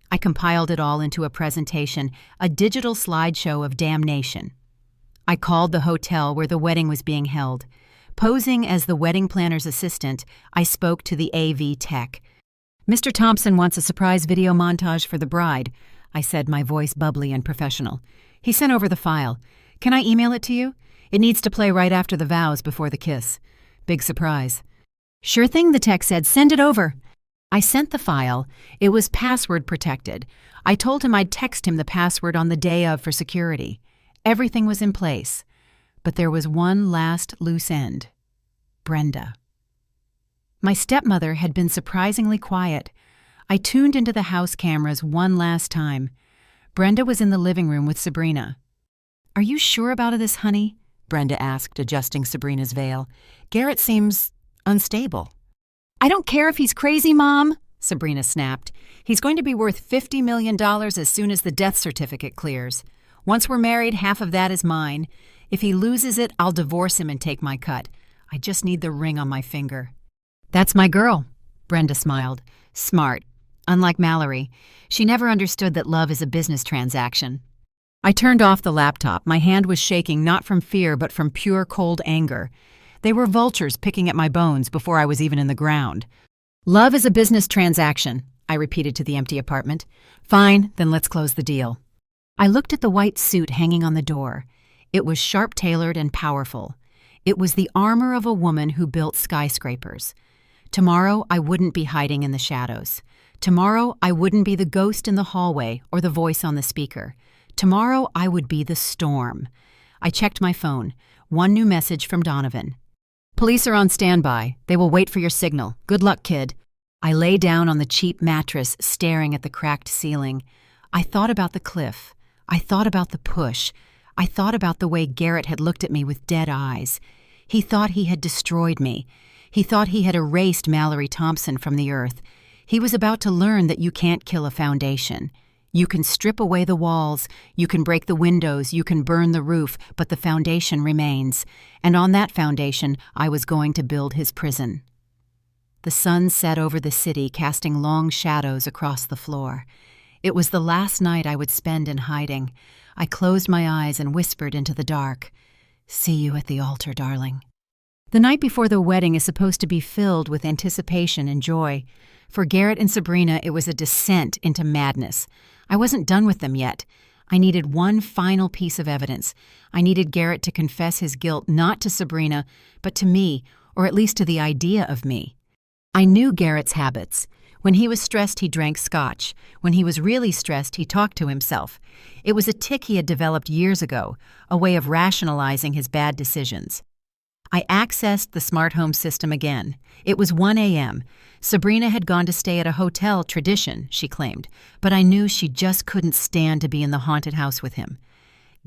I compiled it all into a presentation, a digital slideshow of damnation. I called the hotel where the wedding was being held. Posing as the wedding planner's assistant, I spoke to the AV tech. "Mr. Thompson wants a surprise video montage for the bride," I said, my voice bubbly and professional. "He sent over the file. Can I email it to you? It needs to play right after the vows before the kiss. Big surprise." "Sure thing," the tech said. "Send it over." I sent the file. It was password protected. I told him I'd text him the password on the day of for security. Everything was in place. But there was one last loose end. Brenda. My stepmother had been surprisingly quiet. I tuned into the house cameras one last time. Brenda was in the living room with Sabrina. "Are you sure about this, honey?" Brenda asked, adjusting Sabrina's veil. "Garrett seems unstable." "I don't care if he's crazy, Mom," Sabrina snapped. "He's going to be worth $50 million as soon as the death certificate clears. Once we're married, half of that is mine. If he loses it, I'll divorce him and take my cut. I just need the ring on my finger." "That's my girl," Brenda smiled. "Smart. Unlike Mallory, she never understood that love is a business transaction." I turned off the laptop. My hand was shaking not from fear but from pure cold anger. They were vultures picking at my bones before I was even in the ground. "Love is a business transaction," I repeated to the empty apartment. "Fine, then let's close the deal." I looked at the white suit hanging on the door. It was sharp-tailored and powerful. It was the armor of a woman who built skyscrapers. Tomorrow, I wouldn't be hiding in the shadows. Tomorrow, I wouldn't be the ghost in the hallway or the voice on the speaker. Tomorrow, I would be the storm. I checked my phone. One new message from Donovan. "Police are on standby. They will wait for your signal. Good luck, kid." I lay down on the cheap mattress, staring at the cracked ceiling. I thought about the cliff. I thought about the push. I thought about the way Garrett had looked at me with dead eyes. He thought he had destroyed me. He thought he had erased Mallory Thompson from the earth. He was about to learn that you can't kill a foundation. You can strip away the walls, you can break the windows, you can burn the roof, but the foundation remains. And on that foundation, I was going to build his prison. The sun set over the city, casting long shadows across the floor. It was the last night I would spend in hiding. I closed my eyes and whispered into the dark, "See you at the altar, darling." The night before the wedding is supposed to be filled with anticipation and joy. For Garrett and Sabrina, it was a descent into madness. I wasn't done with them yet. I needed one final piece of evidence. I needed Garrett to confess his guilt not to Sabrina, but to me, or at least to the idea of me. I knew Garrett's habits. When he was stressed, he drank scotch. When he was really stressed, he talked to himself. It was a tic he had developed years ago, a way of rationalizing his bad decisions. I accessed the smart home system again. It was 1 a.m. Sabrina had gone to stay at a hotel, tradition, she claimed, but I knew she just couldn't stand to be in the haunted house with him.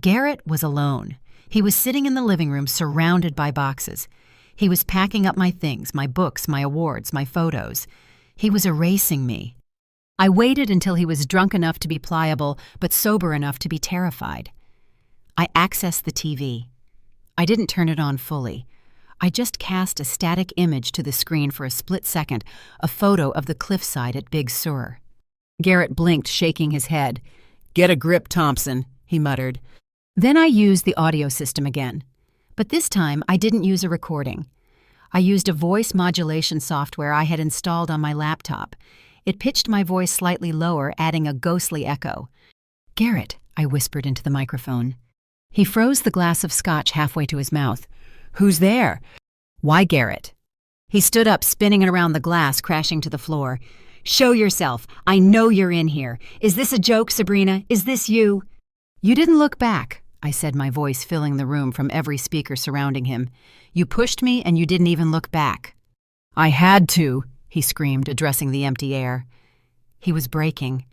Garrett was alone. He was sitting in the living room surrounded by boxes. He was packing up my things, my books, my awards, my photos. He was erasing me. I waited until he was drunk enough to be pliable, but sober enough to be terrified. I accessed the TV. I didn't turn it on fully. I just cast a static image to the screen for a split second, a photo of the cliffside at Big Sur. Garrett blinked, shaking his head. "Get a grip, Thompson," he muttered. Then I used the audio system again. But this time, I didn't use a recording. I used a voice modulation software I had installed on my laptop. It pitched my voice slightly lower, adding a ghostly echo. "Garrett," I whispered into the microphone. He froze the glass of scotch halfway to his mouth. "Who's there?" "Why, Garrett?" He stood up, spinning it around the glass, crashing to the floor. "Show yourself. I know you're in here. Is this a joke, Sabrina? Is this you?" "You didn't look back," I said, my voice filling the room from every speaker surrounding him. "You pushed me and you didn't even look back." "I had to," he screamed, addressing the empty air. He was breaking.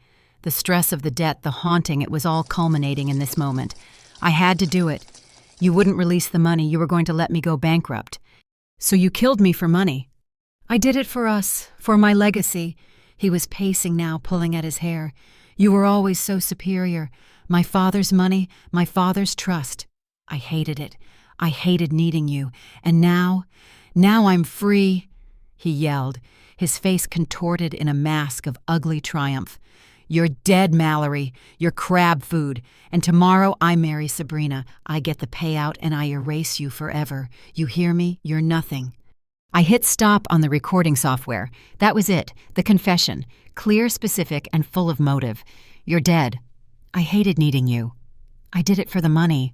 The stress of the debt, the haunting, it was all culminating in this moment. I had to do it. You wouldn't release the money. You were going to let me go bankrupt. So you killed me for money. I did it for us, for my legacy. He was pacing now, pulling at his hair. You were always so superior. My father's money, my father's trust. I hated it. I hated needing you. And now I'm free, he yelled, his face contorted in a mask of ugly triumph. You're dead, Mallory. You're crab food. And tomorrow I marry Sabrina. I get the payout and I erase you forever. You hear me? You're nothing. I hit stop on the recording software. That was it. The confession. Clear, specific, and full of motive. You're dead. I hated needing you. I did it for the money.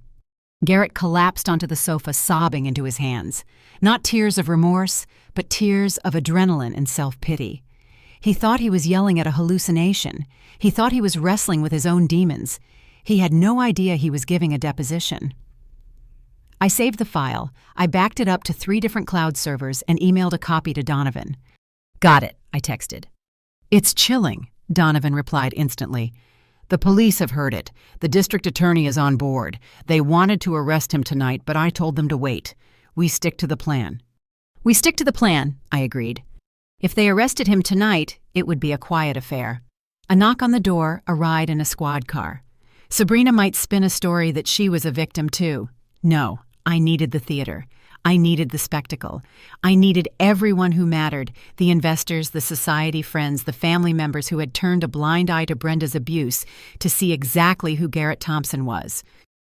Garrett collapsed onto the sofa, sobbing into his hands. Not tears of remorse, but tears of adrenaline and self-pity. He thought he was yelling at a hallucination. He thought he was wrestling with his own demons. He had no idea he was giving a deposition. I saved the file. I backed it up to 3 different cloud servers and emailed a copy to Donovan. Got it, I texted. It's chilling, Donovan replied instantly. The police have heard it. The district attorney is on board. They wanted to arrest him tonight, but I told them to wait. We stick to the plan. We stick to the plan, I agreed. If they arrested him tonight, it would be a quiet affair. A knock on the door, a ride in a squad car. Sabrina might spin a story that she was a victim too. No, I needed the theater. I needed the spectacle. I needed everyone who mattered, the investors, the society friends, the family members who had turned a blind eye to Brenda's abuse, to see exactly who Garrett Thompson was.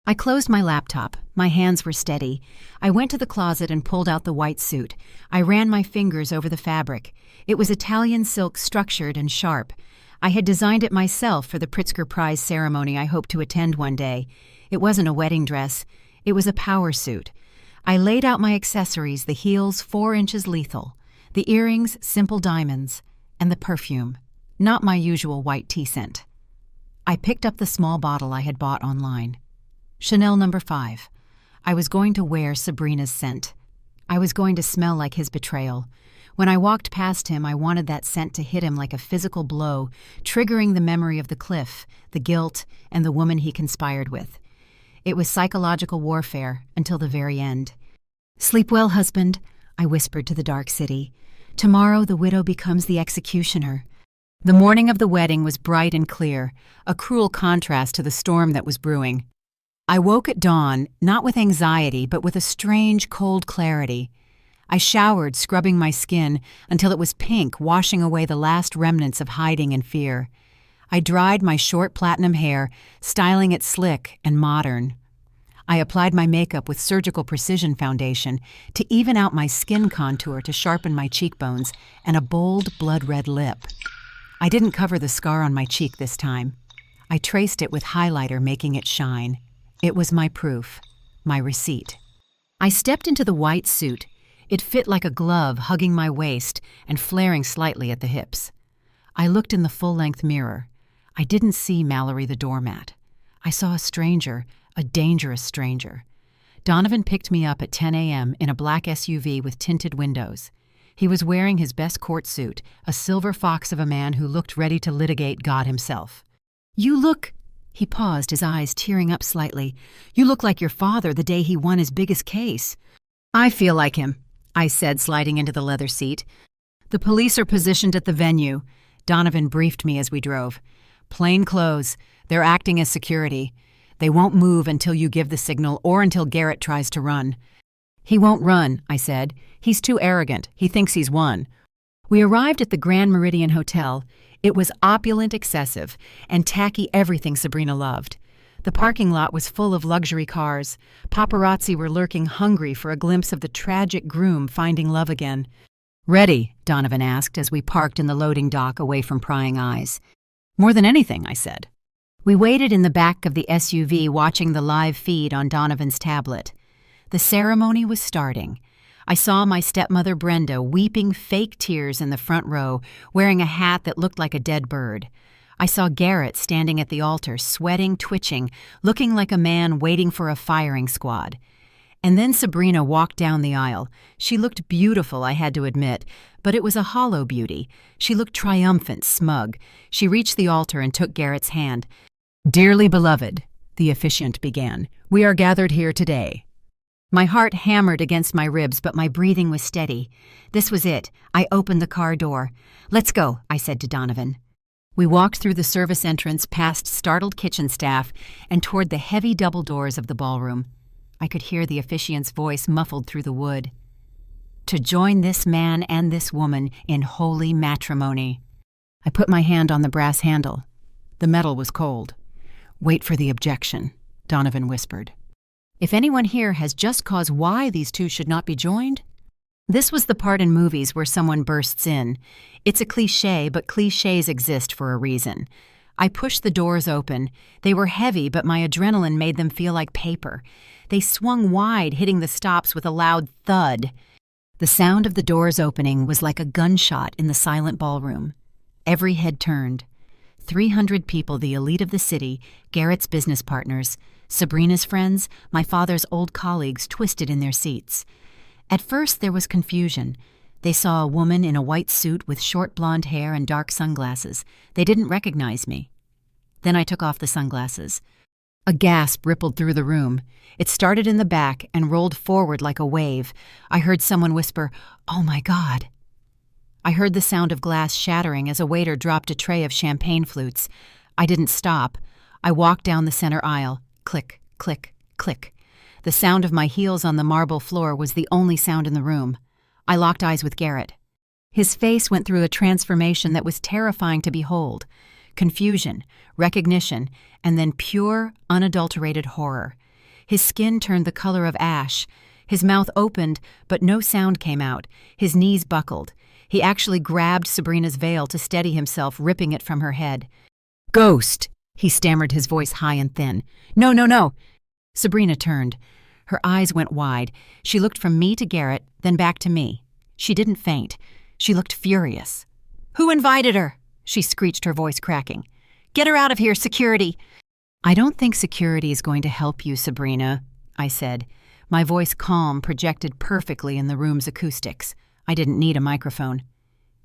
I closed my laptop. My hands were steady. I went to the closet and pulled out the white suit. I ran my fingers over the fabric. It was Italian silk, structured and sharp. I had designed it myself for the Pritzker Prize ceremony I hoped to attend one day. It wasn't a wedding dress. It was a power suit. I laid out my accessories, the heels 4 inches lethal, the earrings simple diamonds, and the perfume, not my usual white tea scent. I picked up the small bottle I had bought online. Chanel No. 5. I was going to wear Sabrina's scent. I was going to smell like his betrayal. When I walked past him, I wanted that scent to hit him like a physical blow, triggering the memory of the cliff, the guilt, and the woman he conspired with. It was psychological warfare until the very end. Sleep well, husband, I whispered to the dark city. Tomorrow the widow becomes the executioner. The morning of the wedding was bright and clear, a cruel contrast to the storm that was brewing. I woke at dawn, not with anxiety, but with a strange, cold clarity. I showered, scrubbing my skin until it was pink, washing away the last remnants of hiding and fear. I dried my short platinum hair, styling it slick and modern. I applied my makeup with surgical precision foundation to even out my skin contour to sharpen my cheekbones and a bold, blood-red lip. I didn't cover the scar on my cheek this time. I traced it with highlighter, making it shine. It was my proof, my receipt. I stepped into the white suit. It fit like a glove, hugging my waist and flaring slightly at the hips. I looked in the full-length mirror. I didn't see Mallory the doormat. I saw a stranger, a dangerous stranger. Donovan picked me up at 10 a.m. in a black SUV with tinted windows. He was wearing his best court suit, a silver fox of a man who looked ready to litigate God himself. "You look—" He paused, his eyes tearing up slightly. "You look like your father the day he won his biggest case." "I feel like him," I said, sliding into the leather seat. "The police are positioned at the venue," Donovan briefed me as we drove. "Plain clothes. They're acting as security. They won't move until you give the signal or until Garrett tries to run." "He won't run," I said. "He's too arrogant. He thinks he's won." We arrived at the Grand Meridian Hotel. It was opulent, excessive, and tacky everything Sabrina loved. The parking lot was full of luxury cars. Paparazzi were lurking, hungry for a glimpse of the tragic groom finding love again. "Ready?" Donovan asked as we parked in the loading dock away from prying eyes. "More than anything," I said. We waited in the back of the SUV watching the live feed on Donovan's tablet. The ceremony was starting. I saw my stepmother Brenda weeping fake tears in the front row, wearing a hat that looked like a dead bird. I saw Garrett standing at the altar, sweating, twitching, looking like a man waiting for a firing squad. And then Sabrina walked down the aisle. She looked beautiful, I had to admit, but it was a hollow beauty. She looked triumphant, smug. She reached the altar and took Garrett's hand. "Dearly beloved," the officiant began, "we are gathered here today." My heart hammered against my ribs, but my breathing was steady. This was it. I opened the car door. "Let's go," I said to Donovan. We walked through the service entrance, past startled kitchen staff, and toward the heavy double doors of the ballroom. I could hear the officiant's voice muffled through the wood. "To join this man and this woman in holy matrimony." I put my hand on the brass handle. The metal was cold. "Wait for the objection," Donovan whispered. "If anyone here has just cause why these two should not be joined?" This was the part in movies where someone bursts in. It's a cliché, but clichés exist for a reason. I pushed the doors open. They were heavy, but my adrenaline made them feel like paper. They swung wide, hitting the stops with a loud thud. The sound of the doors opening was like a gunshot in the silent ballroom. Every head turned. 300 people, the elite of the city, Garrett's business partners, Sabrina's friends, my father's old colleagues twisted in their seats. At first there was confusion. They saw a woman in a white suit with short blonde hair and dark sunglasses. They didn't recognize me. Then I took off the sunglasses. A gasp rippled through the room. It started in the back and rolled forward like a wave. I heard someone whisper, "Oh my God." I heard the sound of glass shattering as a waiter dropped a tray of champagne flutes. I didn't stop. I walked down the center aisle. Click, click, click. The sound of my heels on the marble floor was the only sound in the room. I locked eyes with Garrett. His face went through a transformation that was terrifying to behold. Confusion, recognition, and then pure, unadulterated horror. His skin turned the color of ash. His mouth opened, but no sound came out. His knees buckled. He actually grabbed Sabrina's veil to steady himself, ripping it from her head. "Ghost!" he stammered, his voice high and thin. "No, no, no!" Sabrina turned. Her eyes went wide. She looked from me to Garrett, then back to me. She didn't faint. She looked furious. "Who invited her?" she screeched, her voice cracking. "Get her out of here, security!" "I don't think security is going to help you, Sabrina," I said. My voice calm, projected perfectly in the room's acoustics. I didn't need a microphone.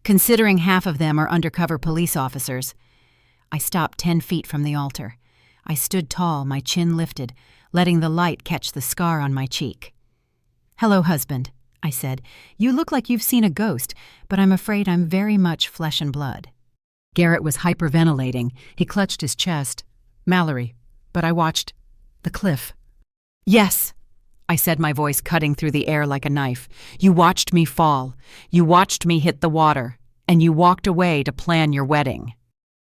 "Considering half of them are undercover police officers." I stopped 10 feet from the altar. I stood tall, my chin lifted, letting the light catch the scar on my cheek. "Hello, husband," I said. "You look like you've seen a ghost, but I'm afraid I'm very much flesh and blood." Garrett was hyperventilating. He clutched his chest. "Mallory, but I watched the cliff." "Yes," I said, my voice cutting through the air like a knife. "You watched me fall. You watched me hit the water. And you walked away to plan your wedding."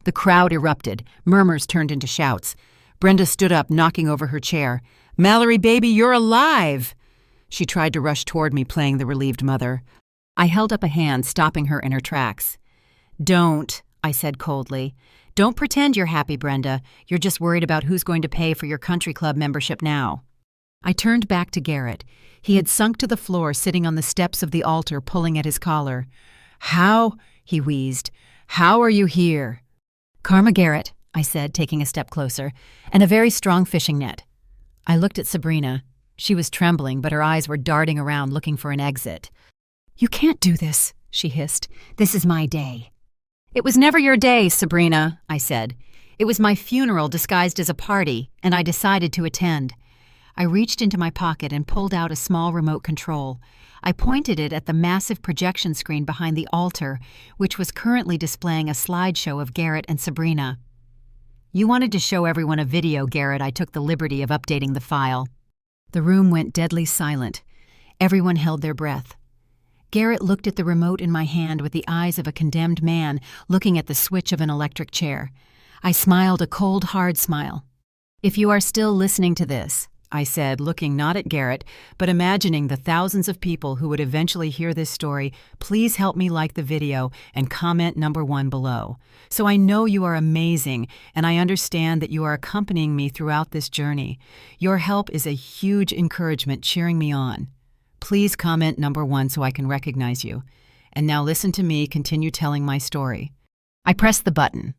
The crowd erupted. Murmurs turned into shouts. Brenda stood up, knocking over her chair. "Mallory, baby, you're alive!" She tried to rush toward me, playing the relieved mother. I held up a hand, stopping her in her tracks. "Don't," I said coldly. "Don't pretend you're happy, Brenda. You're just worried about who's going to pay for your country club membership now." I turned back to Garrett. He had sunk to the floor, sitting on the steps of the altar, pulling at his collar. "How," he wheezed, How are you here?" "Karma Garrett," I said, taking a step closer, "and a very strong fishing net." I looked at Sabrina. She was trembling, but her eyes were darting around looking for an exit. "You can't do this," she hissed. "This is my day." "It was never your day, Sabrina," I said. "It was my funeral disguised as a party, and I decided to attend." I reached into my pocket and pulled out a small remote control. I pointed it at the massive projection screen behind the altar, which was currently displaying a slideshow of Garrett and Sabrina. "You wanted to show everyone a video, Garrett. I took the liberty of updating the file." The room went deadly silent. Everyone held their breath. Garrett looked at the remote in my hand with the eyes of a condemned man looking at the switch of an electric chair. I smiled a cold, hard smile. "If you are still listening to this," I said, looking not at Garrett, but imagining the thousands of people who would eventually hear this story, "please help me like the video and comment number 1 below. So I know you are amazing, and I understand that you are accompanying me throughout this journey. Your help is a huge encouragement cheering me on. Please comment number 1 so I can recognize you. And now listen to me continue telling my story." I pressed the button.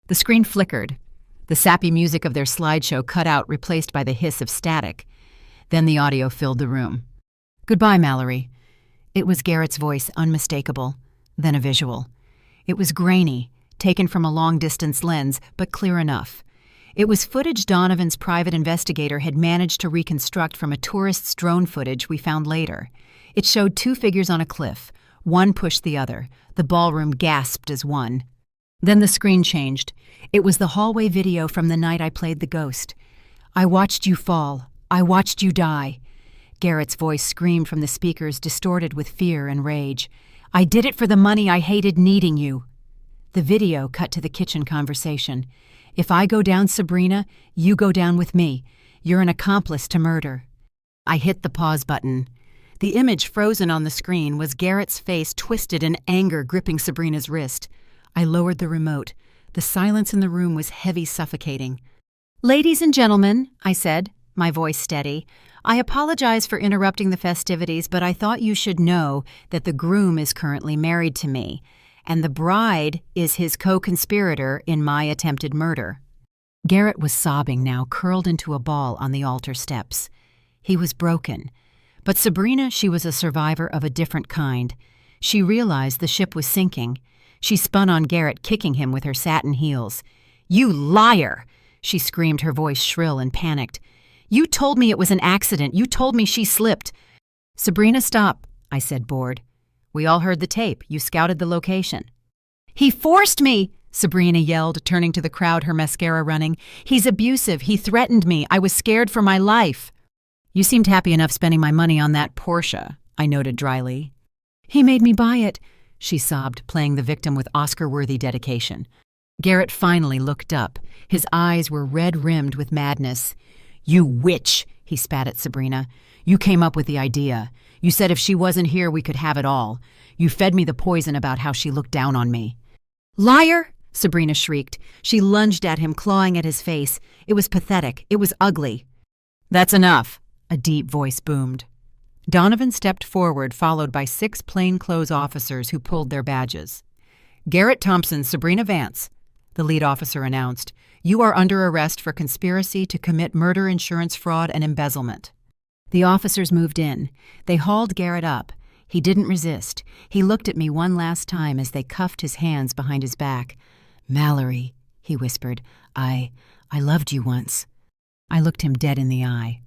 The screen flickered. The sappy music of their slideshow cut out, replaced by the hiss of static. Then the audio filled the room. "Goodbye, Mallory." It was Garrett's voice, unmistakable. Then a visual. It was grainy, taken from a long-distance lens, but clear enough. It was footage Donovan's private investigator had managed to reconstruct from a tourist's drone footage we found later. It showed 2 figures on a cliff. One pushed the other. The ballroom gasped as one. Then the screen changed. It was the hallway video from the night I played the ghost. "I watched you fall. I watched you die." Garrett's voice screamed from the speakers, distorted with fear and rage. "I did it for the money I hated needing you." The video cut to the kitchen conversation. "If I go down, Sabrina, you go down with me. You're an accomplice to murder." I hit the pause button. The image frozen on the screen was Garrett's face twisted in anger, gripping Sabrina's wrist. I lowered the remote. The silence in the room was heavy, suffocating. "Ladies and gentlemen," I said, my voice steady, "I apologize for interrupting the festivities, but I thought you should know that the groom is currently married to me, and the bride is his co-conspirator in my attempted murder." Garrett was sobbing now, curled into a ball on the altar steps. He was broken. But Sabrina, she was a survivor of a different kind. She realized the ship was sinking. She spun on Garrett, kicking him with her satin heels. "You liar!" she screamed, her voice shrill and panicked. "You told me it was an accident. You told me she slipped." "Sabrina, stop," I said, bored. "We all heard the tape. You scouted the location." "He forced me!" Sabrina yelled, turning to the crowd, her mascara running. "He's abusive. He threatened me. I was scared for my life." "You seemed happy enough spending my money on that Porsche," I noted dryly. "He made me buy it," she sobbed, playing the victim with Oscar-worthy dedication. Garrett finally looked up. His eyes were red-rimmed with madness. "You witch!" he spat at Sabrina. "You came up with the idea. You said if she wasn't here, we could have it all. You fed me the poison about how she looked down on me." "Liar!" Sabrina shrieked. She lunged at him, clawing at his face. It was pathetic. It was ugly. "That's enough," a deep voice boomed. Donovan stepped forward, followed by 6 plainclothes officers who pulled their badges. "Garrett Thompson, Sabrina Vance," the lead officer announced. "You are under arrest for conspiracy to commit murder, insurance fraud, and embezzlement." The officers moved in. They hauled Garrett up. He didn't resist. He looked at me one last time as they cuffed his hands behind his back. "Mallory," he whispered, I loved you once." I looked him dead in the eye.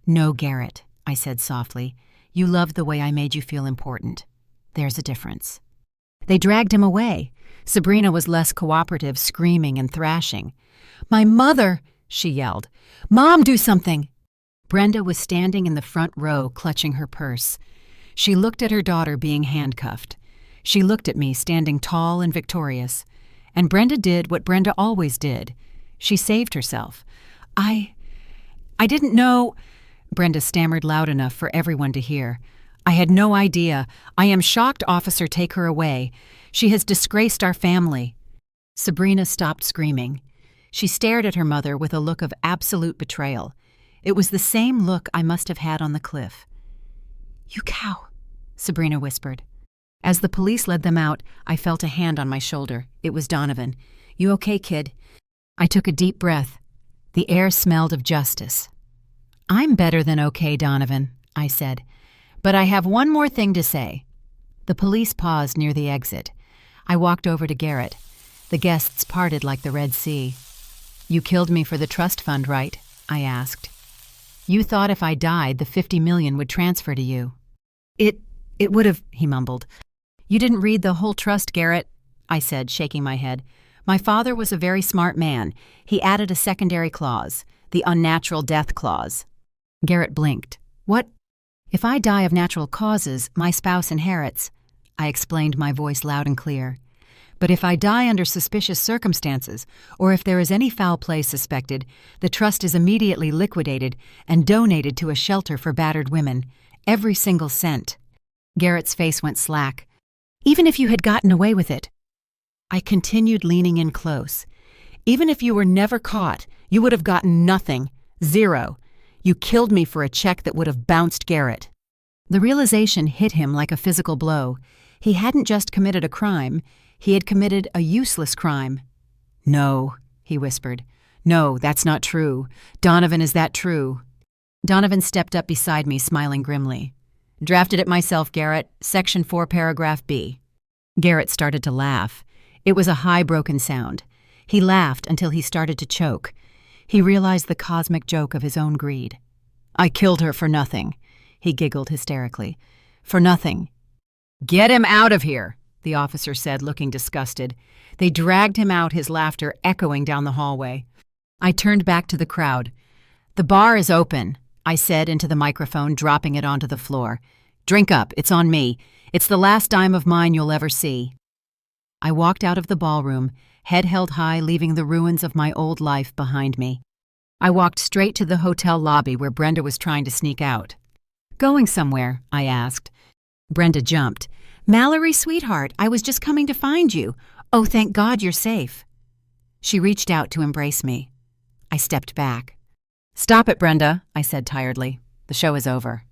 "No, Garrett," I said softly. "You loved the way I made you feel important. There's a difference." They dragged him away. Sabrina was less cooperative, screaming and thrashing. "My mother!" she yelled. "Mom, do something!" Brenda was standing in the front row, clutching her purse. She looked at her daughter being handcuffed. She looked at me, standing tall and victorious. And Brenda did what Brenda always did. She saved herself. I didn't know," Brenda stammered loud enough for everyone to hear. "I had no idea. I am shocked, officer. Take her away. She has disgraced our family." Sabrina stopped screaming. She stared at her mother with a look of absolute betrayal. It was the same look I must have had on the cliff. "You cow," Sabrina whispered. As the police led them out, I felt a hand on my shoulder. It was Donovan. "You okay, kid?" I took a deep breath. The air smelled of justice. "I'm better than okay, Donovan," I said. "But I have one more thing to say." The police paused near the exit. I walked over to Garrett. The guests parted like the Red Sea. "You killed me for the trust fund, right?" I asked. "You thought if I died, the $50 million would transfer to you." It would have," he mumbled. "You didn't read the whole trust, Garrett," I said, shaking my head. "My father was a very smart man. He added a secondary clause, the unnatural death clause." Garrett blinked. "What?" "If I die of natural causes, my spouse inherits," I explained, my voice loud and clear. "But if I die under suspicious circumstances, or if there is any foul play suspected, the trust is immediately liquidated and donated to a shelter for battered women. Every single cent." Garrett's face went slack. "Even if you had gotten away with it?" I continued, leaning in close. "Even if you were never caught, you would have gotten nothing. Zero. You killed me for a check that would have bounced Garrett." The realization hit him like a physical blow. He hadn't just committed a crime, he had committed a useless crime. "No," he whispered. "No, that's not true. Donovan, is that true?" Donovan stepped up beside me, smiling grimly. "Drafted it myself, Garrett. Section 4, paragraph B." Garrett started to laugh. It was a high, broken sound. He laughed until he started to choke. He realized the cosmic joke of his own greed. "I killed her for nothing," he giggled hysterically. "For nothing." "Get him out of here," the officer said, looking disgusted. They dragged him out, his laughter echoing down the hallway. I turned back to the crowd. "The bar is open," I said into the microphone, dropping it onto the floor. "Drink up, it's on me. It's the last dime of mine you'll ever see." I walked out of the ballroom, head held high, leaving the ruins of my old life behind me. I walked straight to the hotel lobby where Brenda was trying to sneak out. "Going somewhere?" I asked. Brenda jumped. "Mallory, sweetheart, I was just coming to find you. Oh, thank God you're safe." She reached out to embrace me. I stepped back. "Stop it, Brenda," I said tiredly. "The show is over."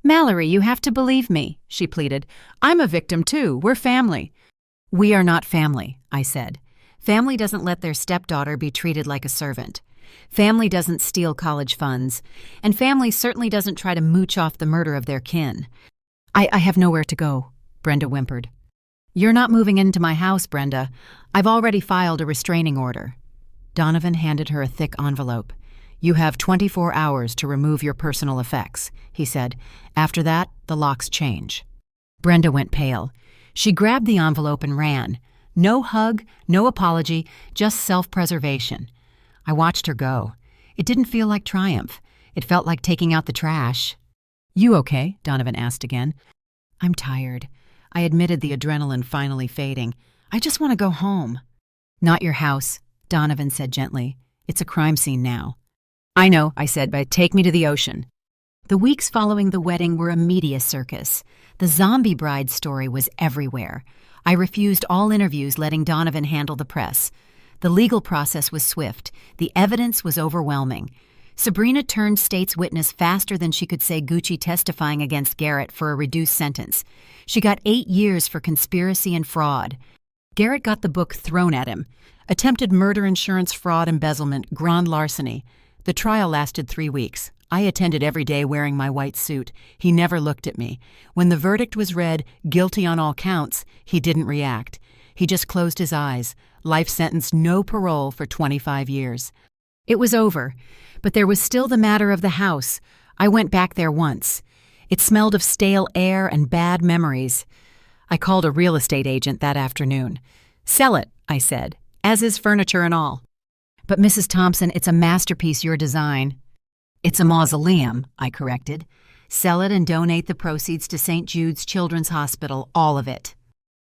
"Mallory, you have to believe me," she pleaded. "I'm a victim too. We're family." "We are not family," I said. "Family doesn't let their stepdaughter be treated like a servant. Family doesn't steal college funds. And family certainly doesn't try to mooch off the murder of their kin." I have nowhere to go," Brenda whimpered. "You're not moving into my house, Brenda. I've already filed a restraining order." Donovan handed her a thick envelope. "You have 24 hours to remove your personal effects," he said. "After that, the locks change." Brenda went pale. She grabbed the envelope and ran. No hug, no apology, just self-preservation. I watched her go. It didn't feel like triumph. It felt like taking out the trash. "You okay?" Donovan asked again. "I'm tired." I admitted, the adrenaline finally fading. "I just want to go home." "Not your house," Donovan said gently. "It's a crime scene now." "I know," I said, "but take me to the ocean." The weeks following the wedding were a media circus. The zombie bride story was everywhere. I refused all interviews, letting Donovan handle the press. The legal process was swift. The evidence was overwhelming. Sabrina turned state's witness faster than she could say Gucci testifying against Garrett for a reduced sentence. She got 8 years for conspiracy and fraud. Garrett got the book thrown at him. Attempted murder, insurance fraud, embezzlement, grand larceny. The trial lasted 3 weeks. I attended every day wearing my white suit. He never looked at me. When the verdict was read, guilty on all counts, he didn't react. He just closed his eyes. Life sentence, no parole for 25 years. It was over, but there was still the matter of the house. I went back there once. It smelled of stale air and bad memories. I called a real estate agent that afternoon. "Sell it," I said, "as is furniture and all." "But Mrs. Thompson, it's a masterpiece, your design." "It's a mausoleum," I corrected. "Sell it and donate the proceeds to St. Jude's Children's Hospital, all of it."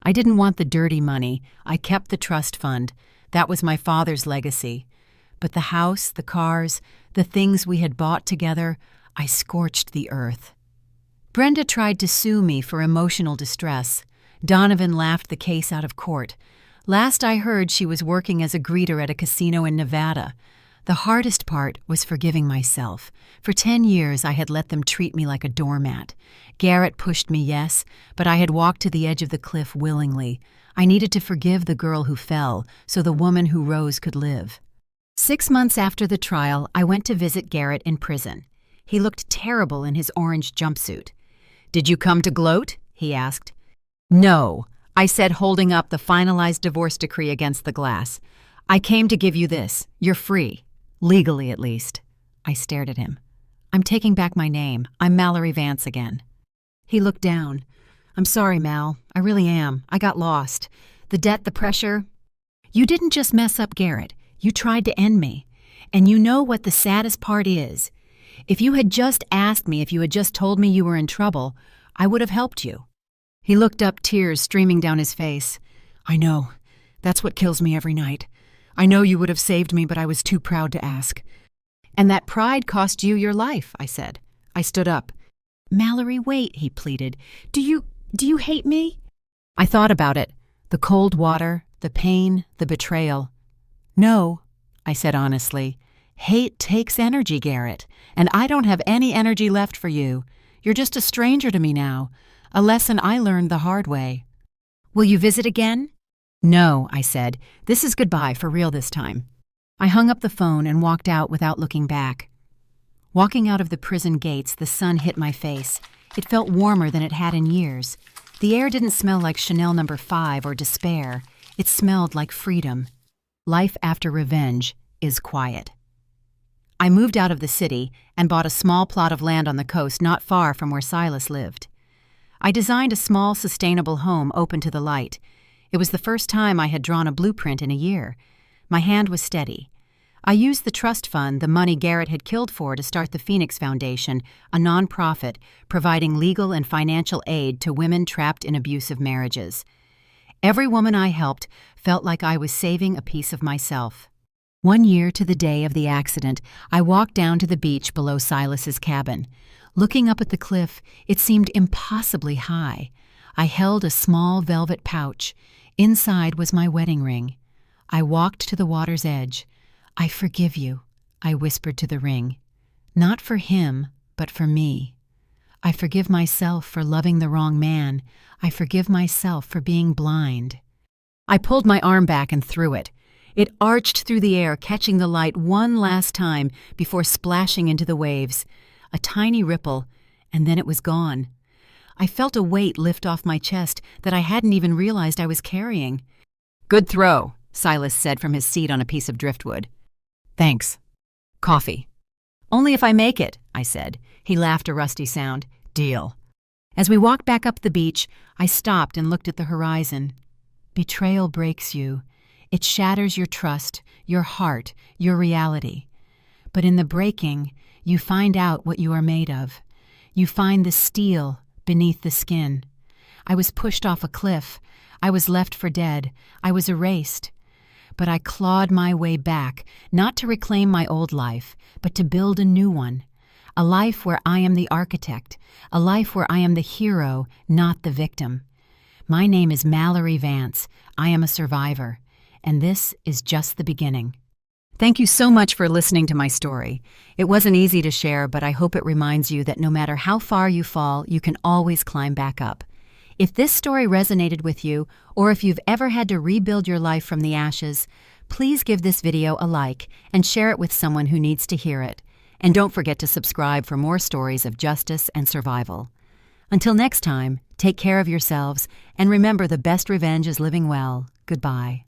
I didn't want the dirty money. I kept the trust fund. That was my father's legacy. But the house, the cars, the things we had bought together, I scorched the earth. Brenda tried to sue me for emotional distress. Donovan laughed the case out of court. Last I heard, she was working as a greeter at a casino in Nevada. The hardest part was forgiving myself. For 10 years, I had let them treat me like a doormat. Garrett pushed me, yes, but I had walked to the edge of the cliff willingly. I needed to forgive the girl who fell so the woman who rose could live. 6 months after the trial, I went to visit Garrett in prison. He looked terrible in his orange jumpsuit. "Did you come to gloat?" he asked. "No," I said, holding up the finalized divorce decree against the glass. "I came to give you this. You're free. Legally, at least." I stared at him. "I'm taking back my name. I'm Mallory Vance again." He looked down. "I'm sorry, Mal. I really am. I got lost. The debt, the pressure." "You didn't just mess up Garrett. You tried to end me. And you know what the saddest part is? If you had just asked me, if you had just told me you were in trouble, I would have helped you." He looked up, tears streaming down his face. "I know. That's what kills me every night. I know you would have saved me, but I was too proud to ask." "And that pride cost you your life," I said. I stood up. "Mallory, wait," he pleaded. Do you hate me?" I thought about it. The cold water, the pain, the betrayal. "No," I said honestly. "Hate takes energy, Garrett, and I don't have any energy left for you. You're just a stranger to me now, a lesson I learned the hard way." "Will you visit again?" "No," I said. "This is goodbye for real this time." I hung up the phone and walked out without looking back. Walking out of the prison gates, the sun hit my face. It felt warmer than it had in years. The air didn't smell like Chanel No. 5 or despair. It smelled like freedom. Life after revenge is quiet. I moved out of the city and bought a small plot of land on the coast not far from where Silas lived. I designed a small, sustainable home open to the light. It was the first time I had drawn a blueprint in a year. My hand was steady. I used the trust fund the money Garrett had killed for to start the Phoenix Foundation, a nonprofit providing legal and financial aid to women trapped in abusive marriages. Every woman I helped felt like I was saving a piece of myself. 1 year to the day of the accident, I walked down to the beach below Silas's cabin. Looking up at the cliff, it seemed impossibly high. I held a small velvet pouch. Inside was my wedding ring. I walked to the water's edge. "I forgive you," I whispered to the ring. "Not for him, but for me. I forgive myself for loving the wrong man. I forgive myself for being blind." I pulled my arm back and threw it. It arched through the air, catching the light one last time before splashing into the waves. A tiny ripple, and then it was gone. I felt a weight lift off my chest that I hadn't even realized I was carrying. "Good throw," Silas said from his seat on a piece of driftwood. "Thanks. Coffee." "Only if I make it," I said. He laughed a rusty sound. "Deal." As we walked back up the beach, I stopped and looked at the horizon. Betrayal breaks you. It shatters your trust, your heart, your reality. But in the breaking, you find out what you are made of. You find the steel beneath the skin. I was pushed off a cliff. I was left for dead. I was erased. But I clawed my way back, not to reclaim my old life, but to build a new one. A life where I am the architect. A life where I am the hero, not the victim. My name is Mallory Vance. I am a survivor. And this is just the beginning. Thank you so much for listening to my story. It wasn't easy to share, but I hope it reminds you that no matter how far you fall, you can always climb back up. If this story resonated with you, or if you've ever had to rebuild your life from the ashes, please give this video a like and share it with someone who needs to hear it. And don't forget to subscribe for more stories of justice and survival. Until next time, take care of yourselves, and remember the best revenge is living well. Goodbye.